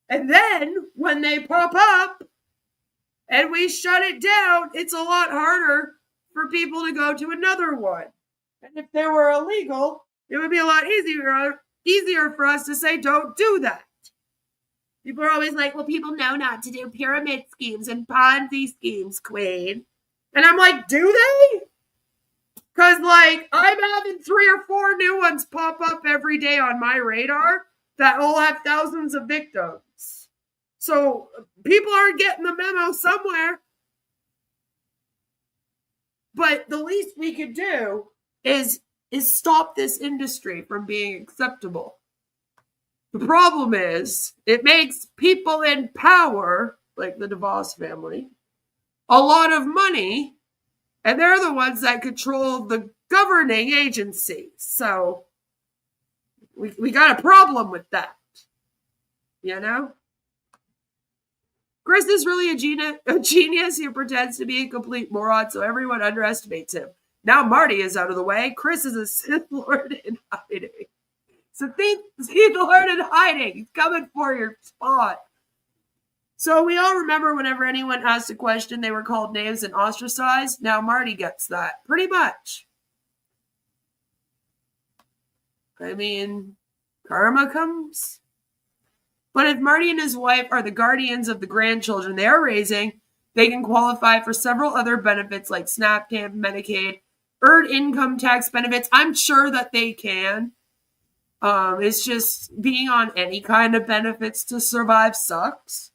And then when they pop up and we shut it down, it's a lot harder for people to go to another one. And if they were illegal, it would be a lot easier for us to say, don't do that. People are always like, well, people know not to do pyramid schemes and Ponzi schemes, Queen. And I'm like, do they? Because, like, I'm having 3 or 4 new ones pop up every day on my radar that all have thousands of victims. So people aren't getting the memo somewhere. But the least we could do is stop this industry from being acceptable. The problem is it makes people in power, like the DeVos family, a lot of money, and they're the ones that control the governing agency. So we got a problem with that, you know? Chris is really a genius who pretends to be a complete moron, so everyone underestimates him. Now Marty is out of the way. Chris is a Sith Lord in hiding. So Sith Lord in hiding. He's coming for your spot. So we all remember whenever anyone asked a question, they were called names and ostracized. Now Marty gets that. Pretty much. I mean, karma comes. But if Marty and his wife are the guardians of the grandchildren they are raising, they can qualify for several other benefits like SNAP, TAMP, Medicaid, earned income tax benefits. I'm sure that they can. It's just being on any kind of benefits to survive sucks,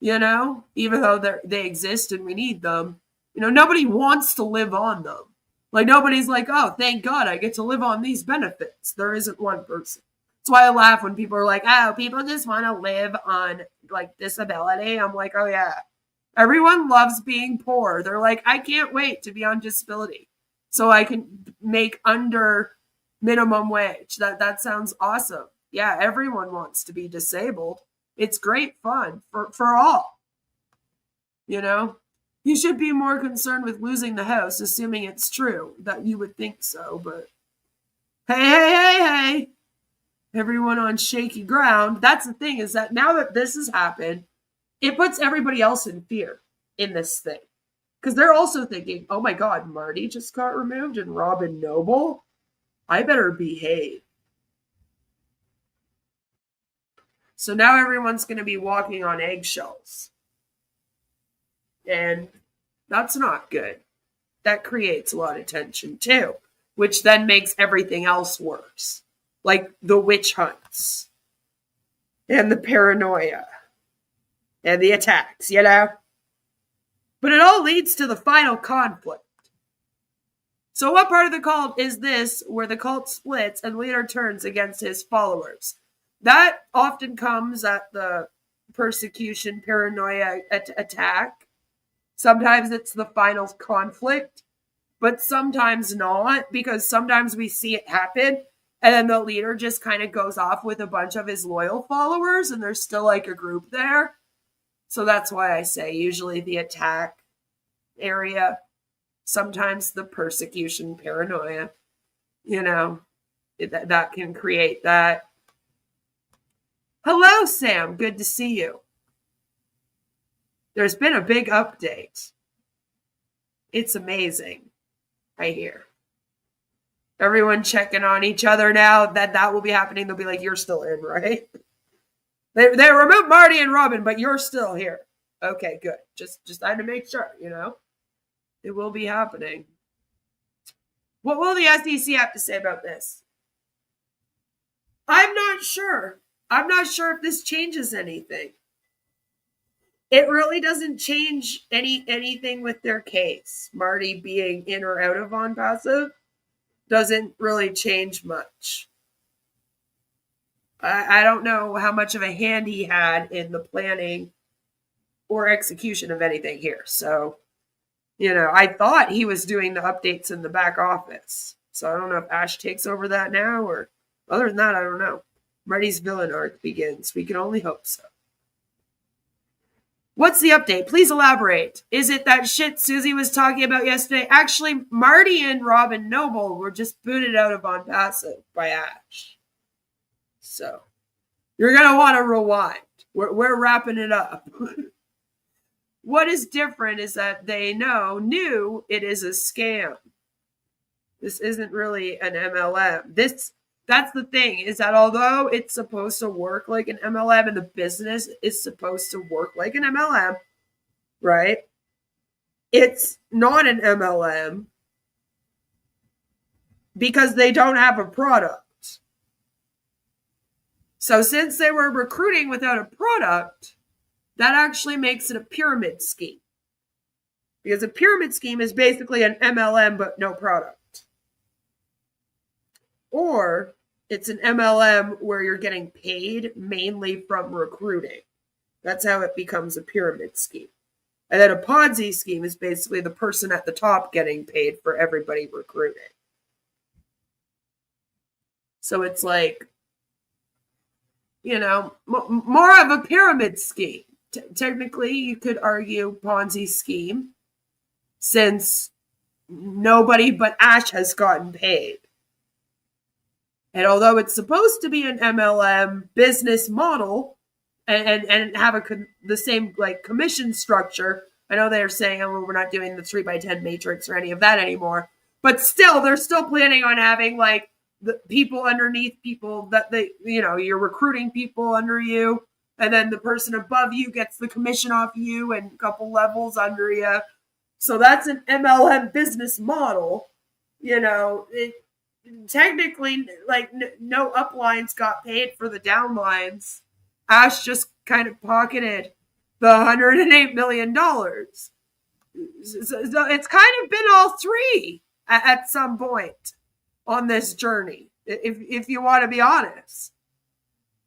you know, even though they exist and we need them. You know, nobody wants to live on them. Like, nobody's like, oh, thank God I get to live on these benefits. There isn't one person. That's why I laugh when people are like, oh, people just want to live on, like, disability. I'm like, oh, yeah. Everyone loves being poor. They're like, I can't wait to be on disability so I can make under minimum wage. That sounds awesome. Yeah, everyone wants to be disabled. It's great fun for all. You know? You should be more concerned with losing the house, assuming it's true. That you would think so, but hey. Everyone on shaky ground. That's the thing, is that now that this has happened, it puts everybody else in fear in this thing. Because they're also thinking, oh my God, Marty just got removed and Robin Noble? I better behave. So now everyone's going to be walking on eggshells. And that's not good. That creates a lot of tension too, which then makes everything else worse. Like the witch hunts and the paranoia and the attacks, you know? But it all leads to the final conflict. So what part of the cult is this where the cult splits and leader turns against his followers? That often comes at the persecution, paranoia attack. Sometimes it's the final conflict, but sometimes not, because sometimes we see it happen and then the leader just kind of goes off with a bunch of his loyal followers and there's still like a group there. So that's why I say usually the attack area, sometimes the persecution, paranoia, you know, that can create that. Hello, Sam. Good to see you. There's been a big update. It's amazing, I hear. Everyone checking on each other now. That will be happening. They'll be like, you're still in, right? They removed Marty and Robin, but you're still here. Okay, good. Just had to make sure, you know. It will be happening. What will the SEC have to say about this? I'm not sure. I'm not sure if this changes anything. It really doesn't change anything with their case. Marty being in or out of onpassive doesn't really change much. I don't know how much of a hand he had in the planning or execution of anything here. So, you know, I thought he was doing the updates in the back office. So I don't know if Ash takes over that now, or other than that, I don't know. Marty's villain arc begins. We can only hope so. What's the update? Please elaborate. Is it that shit Susie was talking about yesterday? Actually, Marty and Robin Noble were just booted out of onpassive by Ash. So, you're going to want to rewind. We're wrapping it up. What is different is that they knew it is a scam. This isn't really an MLM. That's the thing, is that although it's supposed to work like an MLM and the business is supposed to work like an MLM, right? It's not an MLM because they don't have a product. So since they were recruiting without a product, that actually makes it a pyramid scheme. Because a pyramid scheme is basically an MLM but no product. Or It's an MLM where you're getting paid mainly from recruiting. That's how it becomes a pyramid scheme. And then a Ponzi scheme is basically the person at the top getting paid for everybody recruiting. So it's like, you know, more of a pyramid scheme. Technically, you could argue Ponzi scheme, since nobody but Ash has gotten paid. And although it's supposed to be an MLM business model and have the same like commission structure, I know they're saying, oh, well, we're not doing the 3x10 matrix or any of that anymore. But still, they're still planning on having like the people underneath people that you're recruiting people under you. And then the person above you gets the commission off you and a couple levels under you. So that's an MLM business model. You know, technically, like, no uplines got paid for the downlines. Ash just kind of pocketed the $108 million. So it's kind of been all three at some point on this journey, if you want to be honest.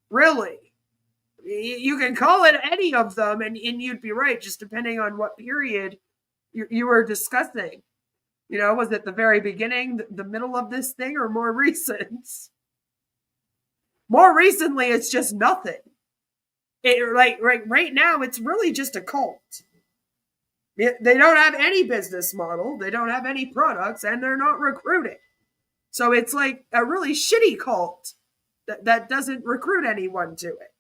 Really. You can call it any of them, and you'd be right, just depending on what period you were discussing. You know, was it the very beginning, the middle of this thing, or more recent? More recently, it's just nothing. Right now, it's really just a cult. They don't have any business model, they don't have any products, and they're not recruiting. So it's like a really shitty cult that doesn't recruit anyone to it.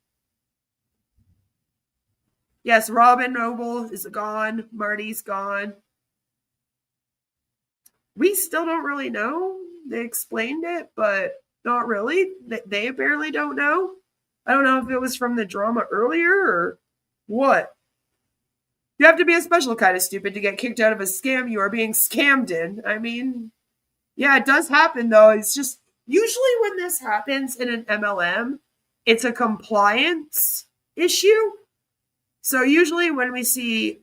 Yes, Robin Noble is gone. Marty's gone. We still don't really know. They explained it, but not really. They apparently don't know. I don't know if it was from the drama earlier or what. You have to be a special kind of stupid to get kicked out of a scam you are being scammed in. I mean, yeah, it does happen, though. It's just, usually when this happens in an MLM, it's a compliance issue. So usually when we see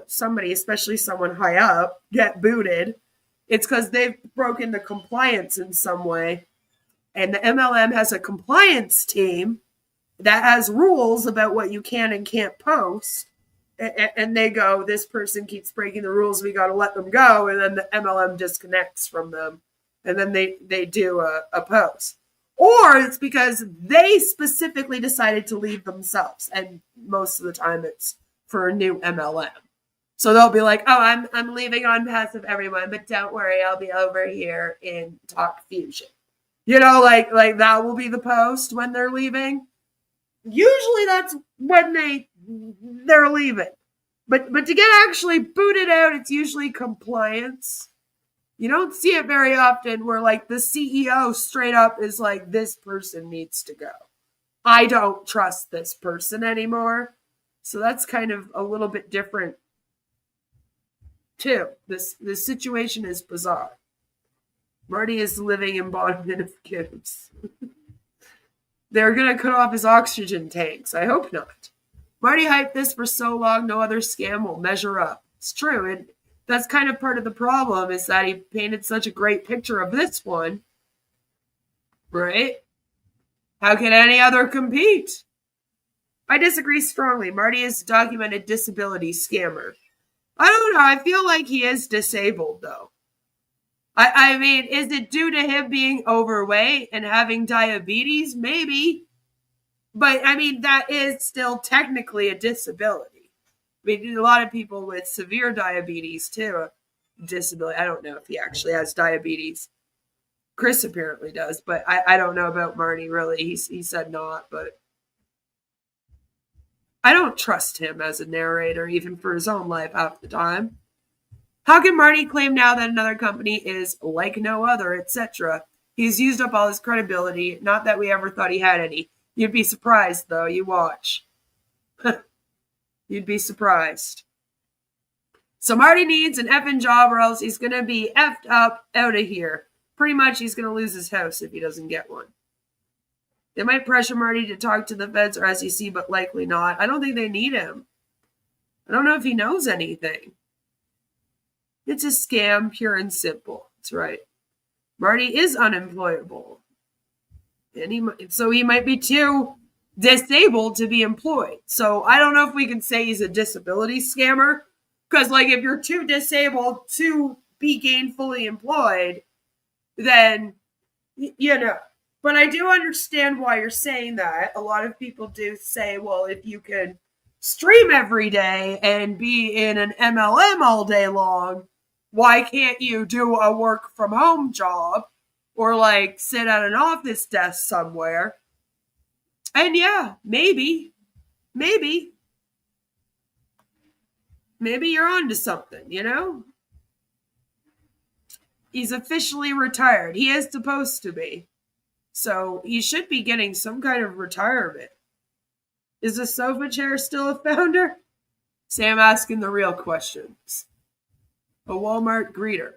somebody, especially someone high up, get booted, it's because they've broken the compliance in some way. And the MLM has a compliance team that has rules about what you can and can't post. And they go, this person keeps breaking the rules, we got to let them go. And then the MLM disconnects from them. And then they do a post. Or it's because they specifically decided to leave themselves. And most of the time it's for a new MLM. So they'll be like, oh, I'm leaving onpassive, everyone, but don't worry, I'll be over here in Talk Fusion. You know, like that will be the post when they're leaving. Usually that's when they're leaving. But to get actually booted out, it's usually compliance. You don't see it very often where like the CEO straight up is like, this person needs to go. I don't trust this person anymore. So that's kind of a little bit different too. This situation is bizarre. Marty is living embodiment of Gibbs. They're going to cut off his oxygen tanks. I hope not. Marty hyped this for so long, no other scam will measure up. It's true. And that's kind of part of the problem, is that he painted such a great picture of this one. Right? How can any other compete? I disagree strongly. Marty is a documented disability scammer. I don't know. I feel like he is disabled, though. I mean, is it due to him being overweight and having diabetes? Maybe. But, I mean, that is still technically a disability. I mean, a lot of people with severe diabetes, too, disability. I don't know if he actually has diabetes. Chris apparently does, but I don't know about Marty, really. He said not, but I don't trust him as a narrator, even for his own life half the time. How can Marty claim now that another company is like no other, etc.? He's used up all his credibility. Not that we ever thought he had any. You'd be surprised, though. You watch. You'd be surprised. So Marty needs an effing job, or else he's going to be effed up out of here. Pretty much he's going to lose his house if he doesn't get one. They might pressure Marty to talk to the feds or SEC, but likely not. I don't think they need him. I don't know if he knows anything. It's a scam, pure and simple. That's right. Marty is unemployable. And so he might be too disabled to be employed. So I don't know if we can say he's a disability scammer, because like if you're too disabled to be gainfully employed, then you know. But I do understand why you're saying that. A lot of people do say, well, if you can stream every day and be in an MLM all day long, why can't you do a work from home job or like sit at an office desk somewhere? And yeah, maybe you're onto something, you know? He's officially retired. He is supposed to be. So he should be getting some kind of retirement. Is the sofa chair still a founder? Sam asking the real questions. A Walmart greeter.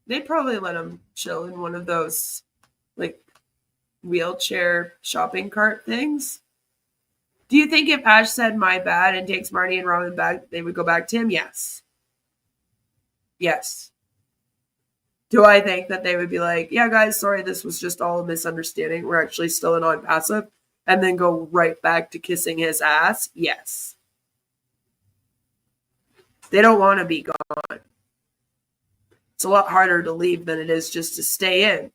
They'd probably let him chill in one of those, like, wheelchair shopping cart things. Do you think if Ash said my bad and takes Marty and Robin back, they would go back to him? Yes. Yes. Do I think that they would be like, yeah, guys, sorry, this was just all a misunderstanding. We're actually still in onpassive, and then go right back to kissing his ass? Yes. They don't want to be gone. It's a lot harder to leave than it is just to stay in.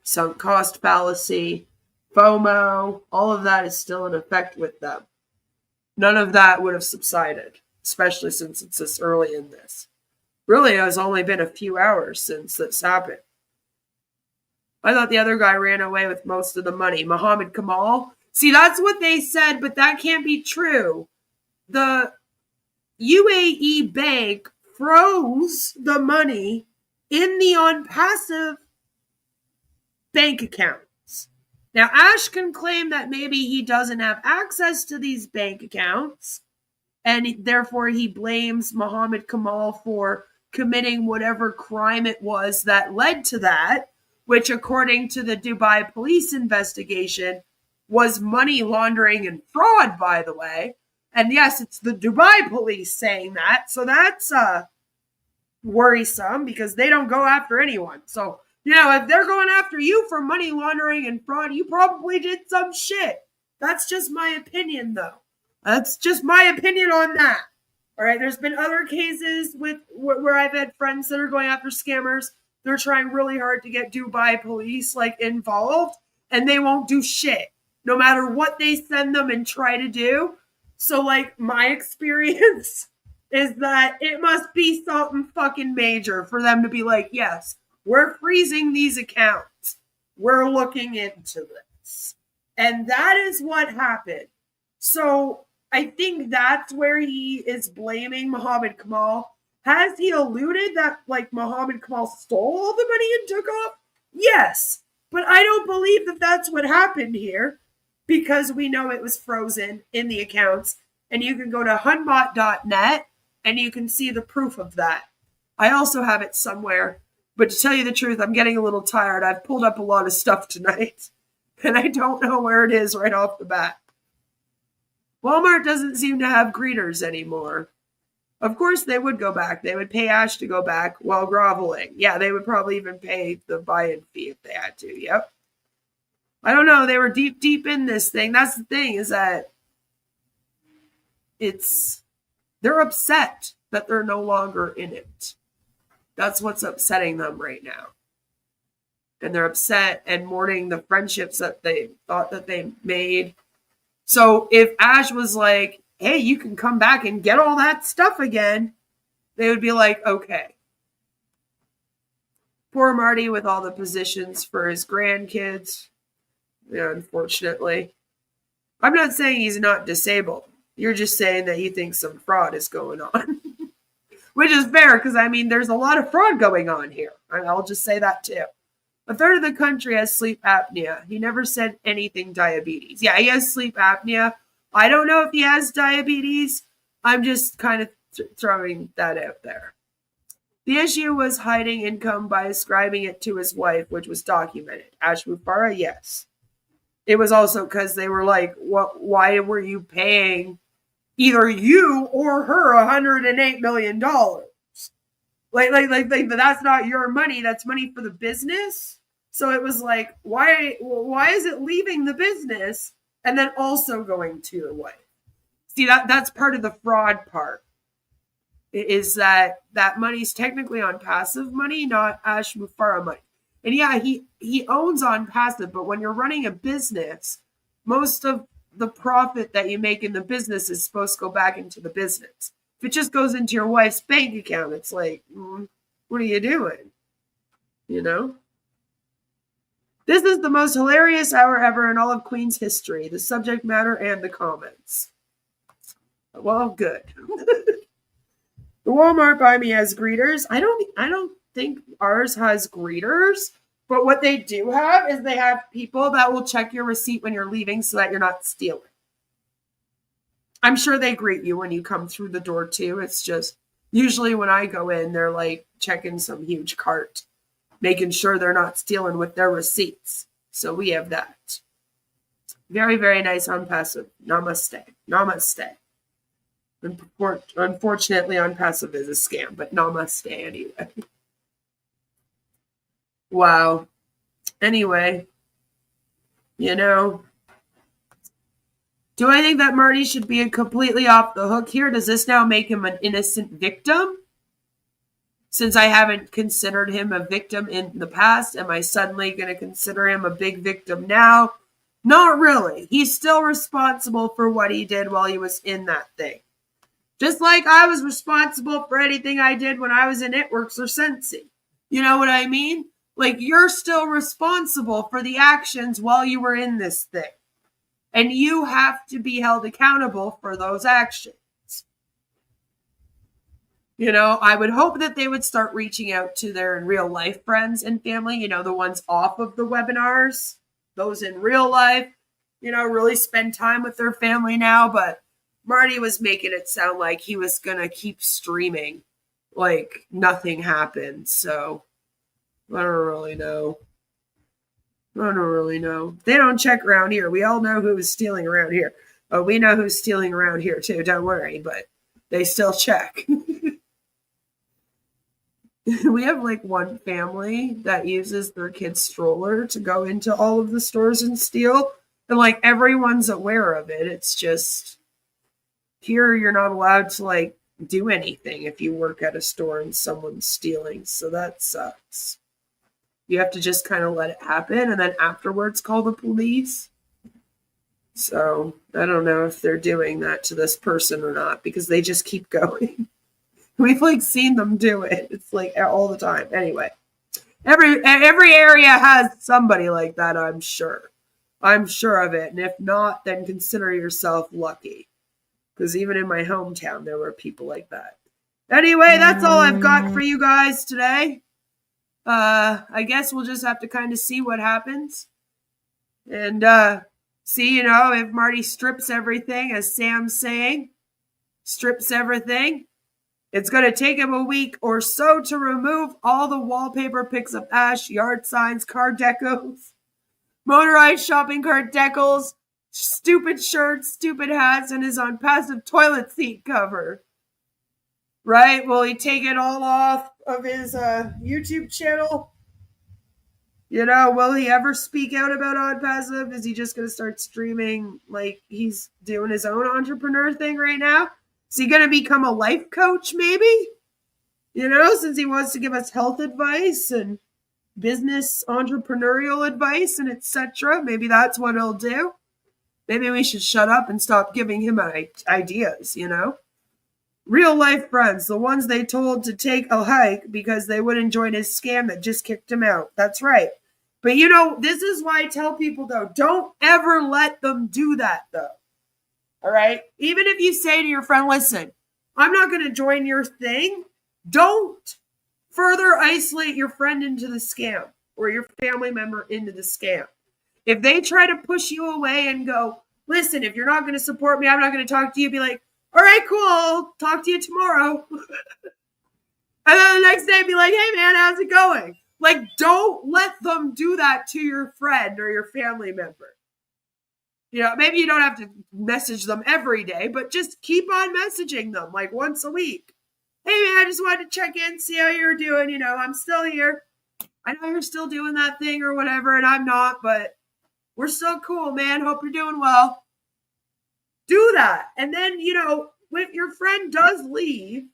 Sunk cost fallacy, FOMO, all of that is still in effect with them. None of that would have subsided, especially since it's this early in this. Really, it has only been a few hours since this happened. I thought the other guy ran away with most of the money. Muhammad Kamal? See, that's what they said, but that can't be true. The UAE bank froze the money in the onpassive bank accounts. Now, Ash can claim that maybe he doesn't have access to these bank accounts, and therefore he blames Muhammad Kamal for committing whatever crime it was that led to that, which according to the Dubai police investigation was money laundering and fraud, by the way. And yes, it's the Dubai police saying that. So that's worrisome because they don't go after anyone. So, you know, if they're going after you for money laundering and fraud, you probably did some shit. That's just my opinion, though. That's just my opinion on that. All right, there's been other cases with where I've had friends that are going after scammers. They're trying really hard to get Dubai police like involved, and they won't do shit, no matter what they send them and try to do. So, like, my experience is that it must be something fucking major for them to be like, yes, we're freezing these accounts. We're looking into this. And that is what happened. So I think that's where he is blaming Muhammad Kamal. Has he alluded that, like, Muhammad Kamal stole all the money and took off? Yes. But I don't believe that that's what happened here, because we know it was frozen in the accounts. And you can go to hunbot.net and you can see the proof of that. I also have it somewhere. But to tell you the truth, I'm getting a little tired. I've pulled up a lot of stuff tonight, and I don't know where it is right off the bat. Walmart doesn't seem to have greeters anymore. Of course, they would go back. They would pay Ash to go back while groveling. Yeah, they would probably even pay the buy-in fee if they had to. Yep. I don't know. They were deep in this thing. That's the thing, is that they're upset that they're no longer in it. That's what's upsetting them right now. And they're upset and mourning the friendships that they thought that they made. So if Ash was like, hey, you can come back and get all that stuff again, they would be like, okay. Poor Marty with all the positions for his grandkids. Yeah, unfortunately. I'm not saying he's not disabled. You're just saying that you think some fraud is going on. Which is fair, because, I mean, there's a lot of fraud going on here. I'll just say that, too. A third of the country has sleep apnea. He never said anything diabetes. Yeah, he has sleep apnea. I don't know if he has diabetes. I'm just kind of throwing that out there. The issue was hiding income by ascribing it to his wife, which was documented. Ash Mufara, yes. It was also because they were like, why were you paying either you or her $108 million? Like, that's not your money. That's money for the business. So it was like, why is it leaving the business and then also going to your wife? See, that's part of the fraud part, is that money's technically on passive money, not Ash Mufara money. And yeah, he owns on passive, but when you're running a business, most of the profit that you make in the business is supposed to go back into the business. If it just goes into your wife's bank account, it's like, what are you doing? You know? This is the most hilarious hour ever in all of Queen's history. The subject matter and the comments. Well, good. The Walmart by me has greeters. I don't think ours has greeters, but what they do have is they have people that will check your receipt when you're leaving so that you're not stealing. I'm sure they greet you when you come through the door too. It's just usually when I go in, they're like checking some huge cart, making sure they're not stealing with their receipts. So we have that. Very, very nice unpassive. Namaste. Namaste. Unfortunately, unpassive is a scam, but namaste anyway. Wow. Anyway, you know, do I think that Marty should be completely off the hook here? Does this now make him an innocent victim? Since I haven't considered him a victim in the past, am I suddenly going to consider him a big victim now? Not really. He's still responsible for what he did while he was in that thing. Just like I was responsible for anything I did when I was in Itworks or Sensi. You know what I mean? Like, you're still responsible for the actions while you were in this thing. And you have to be held accountable for those actions. You know, I would hope that they would start reaching out to their real life friends and family, you know, the ones off of the webinars, those in real life, you know, really spend time with their family now. But Marty was making it sound like he was going to keep streaming like nothing happened. So I don't really know. They don't check around here. We all know who is stealing around here. Oh, we know who's stealing around here too. Don't worry, but they still check. We have like one family that uses their kid's stroller to go into all of the stores and steal. And like everyone's aware of it. It's just here you're not allowed to like do anything if you work at a store and someone's stealing. So that sucks. You have to just kind of let it happen and then afterwards call the police. So I don't know if they're doing that to this person or not because they just keep going. We've like seen them do it. It's like all the time. Anyway, every area has somebody like that, I'm sure. I'm sure of it. And if not, then consider yourself lucky. Because even in my hometown, there were people like that. Anyway, that's all I've got for you guys today. I guess we'll just have to kind of see what happens. And see, you know, if Marty strips everything, as Sam's saying, strips everything. It's going to take him a week or so to remove all the wallpaper pics of Ash, yard signs, car decos, motorized shopping cart decals, stupid shirts, stupid hats, and his unpassive toilet seat cover. Right? Will he take it all off of his YouTube channel? You know, will he ever speak out about unpassive? Is he just going to start streaming like he's doing his own entrepreneur thing right now? Is he going to become a life coach, maybe? You know, since he wants to give us health advice and business entrepreneurial advice and etc. Maybe that's what he'll do. Maybe we should shut up and stop giving him ideas, you know? Real life friends, the ones they told to take a hike because they wouldn't join his scam that just kicked him out. That's right. But you know, this is why I tell people though, don't ever let them do that though. All right? Even if you say to your friend, listen, I'm not going to join your thing. Don't further isolate your friend into the scam or your family member into the scam. If they try to push you away and go, listen, if you're not going to support me, I'm not going to talk to you, be like, all right, cool, I'll talk to you tomorrow. And then the next day be like, hey man, how's it going? Like, don't let them do that to your friend or your family member. You know, maybe you don't have to message them every day, but just keep on messaging them like once a week. Hey man, I just wanted to check in, see how you're doing. You know, I'm still here. I know you're still doing that thing or whatever, and I'm not, but we're still cool, man. Hope you're doing well. Do that. And then, you know, if your friend does leave,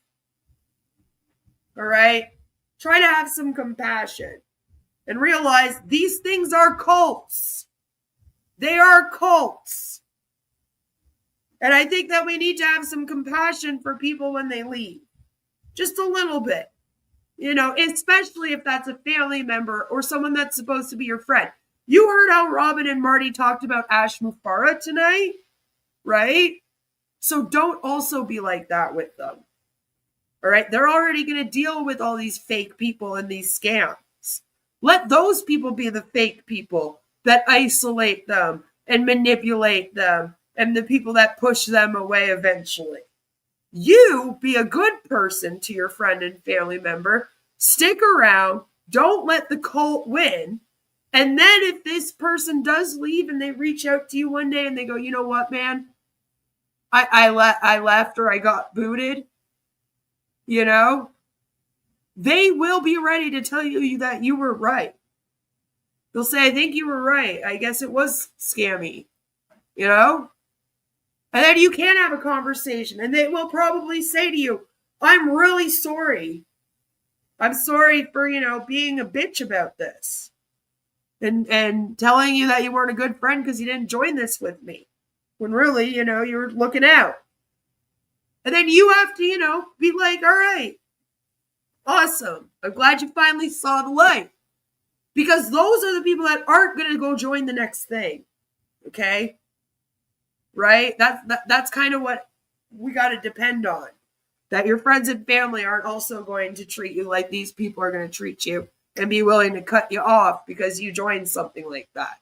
all right, try to have some compassion and realize these things are cults. They are cults. And I think that we need to have some compassion for people when they leave. Just a little bit. You know, especially if that's a family member or someone that's supposed to be your friend. You heard how Robin and Marty talked about Ash Mufara tonight, right? So don't also be like that with them. All right? They're already going to deal with all these fake people and these scams. Let those people be the fake people that isolate them and manipulate them and the people that push them away eventually. You be a good person to your friend and family member. Stick around. Don't let the cult win. And then if this person does leave and they reach out to you one day and they go, you know what, man? I left or I got booted. You know? They will be ready to tell you that you were right. They'll say, I think you were right. I guess it was scammy. You know? And then you can have a conversation. And they will probably say to you, I'm really sorry. I'm sorry for, you know, being a bitch about this. And telling you that you weren't a good friend because you didn't join this with me. When really, you know, you were looking out. And then you have to, you know, be like, all right. Awesome. I'm glad you finally saw the light. Because those are the people that aren't going to go join the next thing. Okay? Right? That's kind of what we got to depend on. That your friends and family aren't also going to treat you like these people are going to treat you and be willing to cut you off because you joined something like that.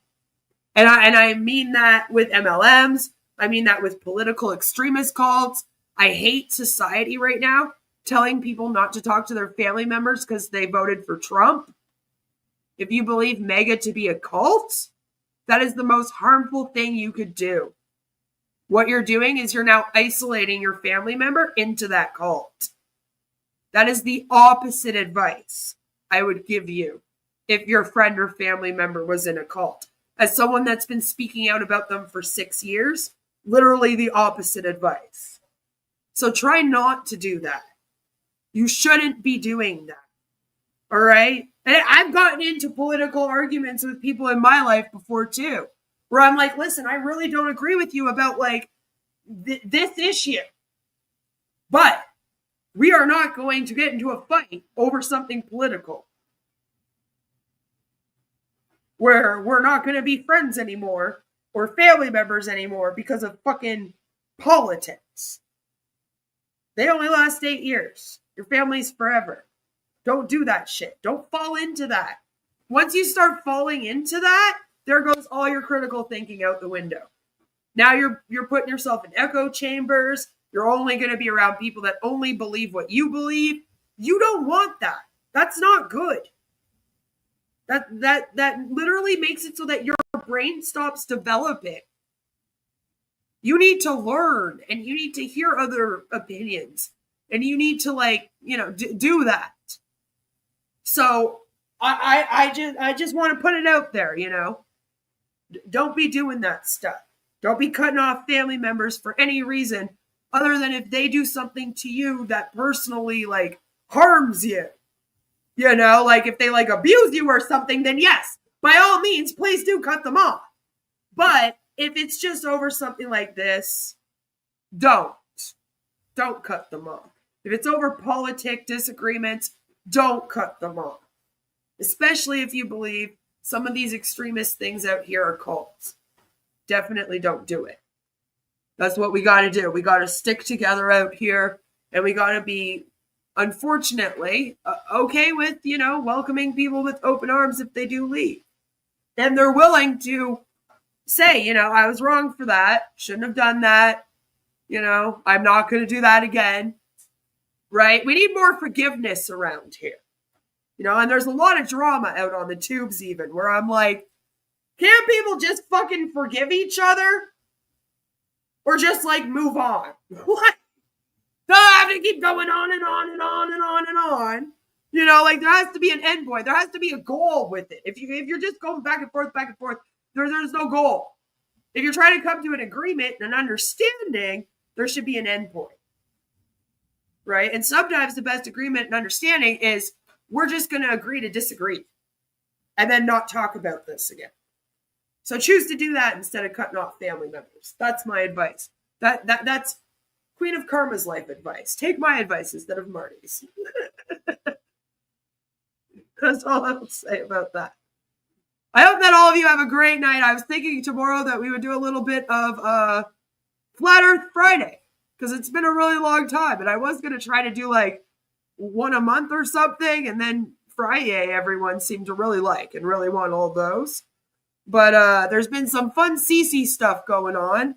And I mean that with MLMs. I mean that with political extremist cults. I hate society right now telling people not to talk to their family members because they voted for Trump. If you believe MAGA to be a cult, that is the most harmful thing you could do. What you're doing is you're now isolating your family member into that cult. That is the opposite advice I would give you if your friend or family member was in a cult. As someone that's been speaking out about them for 6 years, literally the opposite advice. So try not to do that. You shouldn't be doing that. All right? And I've gotten into political arguments with people in my life before too, where I'm like, listen, I really don't agree with you about like this issue. But we are not going to get into a fight over something political. Where we're not going to be friends anymore or family members anymore because of fucking politics. They only last 8 years. Your family's forever. Don't do that shit. Don't fall into that. Once you start falling into that, there goes all your critical thinking out the window. Now you're putting yourself in echo chambers. You're only going to be around people that only believe what you believe. You don't want that. That's not good. That literally makes it so that your brain stops developing. You need to learn and you need to hear other opinions and you need to like, you know, do that. So I just want to put it out there, you know, don't be doing that stuff. Don't be cutting off family members for any reason other than if they do something to you that personally like harms you. You know, like if they like abuse you or something, then yes, by all means, please do cut them off. But if it's just over something like this, don't cut them off. If it's over politic disagreements, don't cut them off. Especially if you believe some of these extremist things out here are cults. Definitely don't do it. That's what we got to do. We got to stick together out here and we got to be, unfortunately, okay with, you know, welcoming people with open arms if they do leave. And they're willing to say, you know, I was wrong for that. Shouldn't have done that. You know, I'm not going to do that again. Right? We need more forgiveness around here. You know, and there's a lot of drama out on the tubes even where I'm like, can't people just fucking forgive each other? Or just like move on? What? Don't have to keep going on and on and on and on and on. You know, like there has to be an end point. There has to be a goal with it. If you're just going back and forth, there's no goal. If you're trying to come to an agreement and an understanding, there should be an end point. Right? And sometimes the best agreement and understanding is we're just going to agree to disagree and then not talk about this again. So choose to do that instead of cutting off family members. That's my advice. That's Queen of Karma's life advice. Take my advice instead of Marty's. That's all I will say about that. I hope that all of you have a great night. I was thinking tomorrow that we would do a little bit of Flat Earth Friday because it's been a really long time. And I was going to try to do like one a month or something. And then Friday, everyone seemed to really like and really want all those. But there's been some fun CC stuff going on.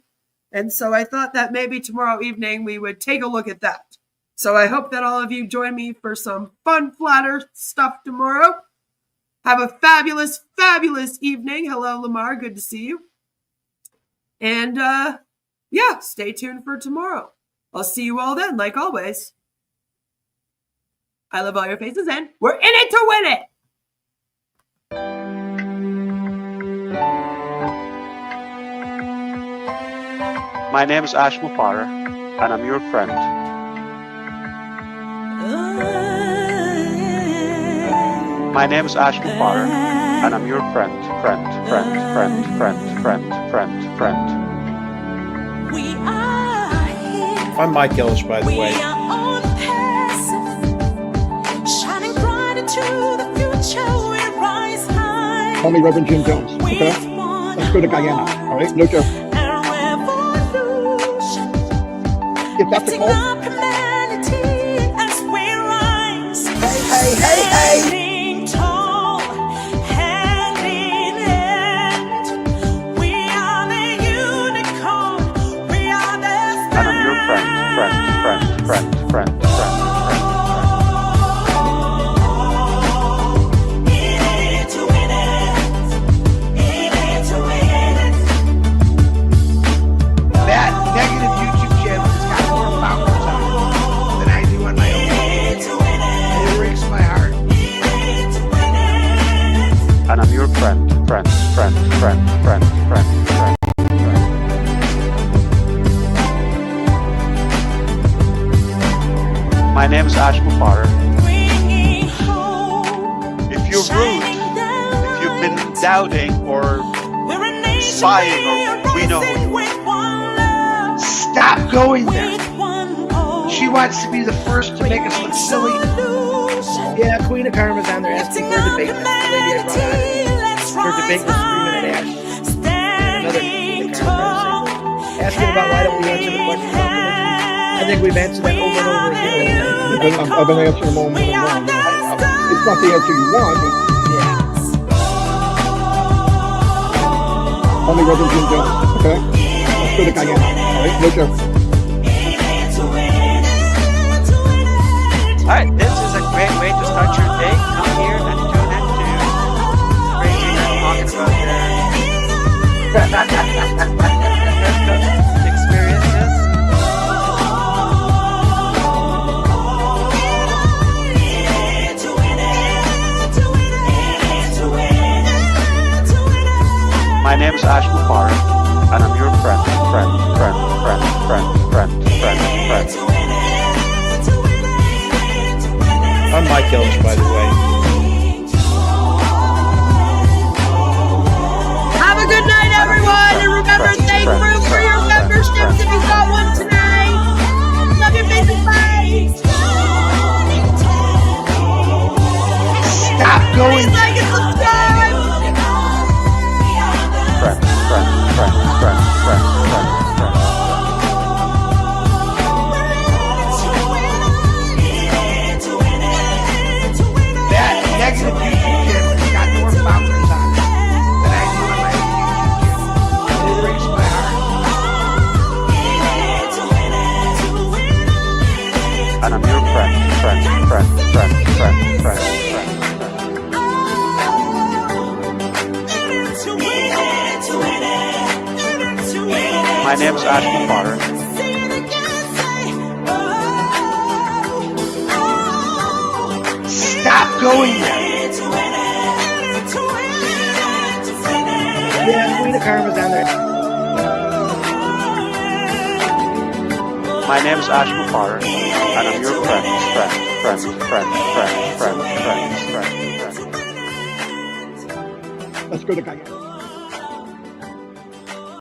And so I thought that maybe tomorrow evening we would take a look at that. So I hope that all of you join me for some fun Flat Earth stuff tomorrow. Have a fabulous, fabulous evening. Hello, Lamar. Good to see you. And yeah, stay tuned for tomorrow. I'll see you all then, like always. I love all your faces, and we're in it to win it. My name is Ash Mufara, and I'm your friend. My name is Ash Mufara, and I'm your friend. I'm Mike Ellis, by the way. Call me Reverend Jim Jones, okay? Let's go to Guyana, all right? No joke. If that's the call. Hey. And I'm your friend. That negative YouTube channel has got more followers on it than I do on my own. It breaks my heart. And I'm your friend. My name is Ash Mufara. If you're rude, if you've been doubting or spying, or we know who you are. Stop going there. She wants to be the first to make us look silly. Yeah, Queen of Karma's on there asking for a debate. That's the lady I brought on. Her debate was 3 minute Ash. And another Queen of Karma asking about why don't we answer the questions about religion. I think we've answered that over and over again. I've been answering them all morning long. It's not the answer you want, but call me Reverend Jim Jones, okay? Let's go to Guyana, all right? No joke. Alright, this is a great way to start your day. Come here and tune into crazy men talking about their experiences. My name is Ash Mufara, and I'm your friend. I'm Mike Ellis, by the way. Have a good night, everyone. And remember, thank you for your memberships if you got one tonight. Love your faces. Bye. Stop going. Please like and subscribe. That negative YouTube channel has got more followers on it than I do on my own YouTube channel. It breaks my heart. And I'm your friend. My name is Ash Mufara. Stop going there. Yeah, Queen of Karma's down there. My name is Ash Mufar, and I'm your friend. Let's go to Geiger.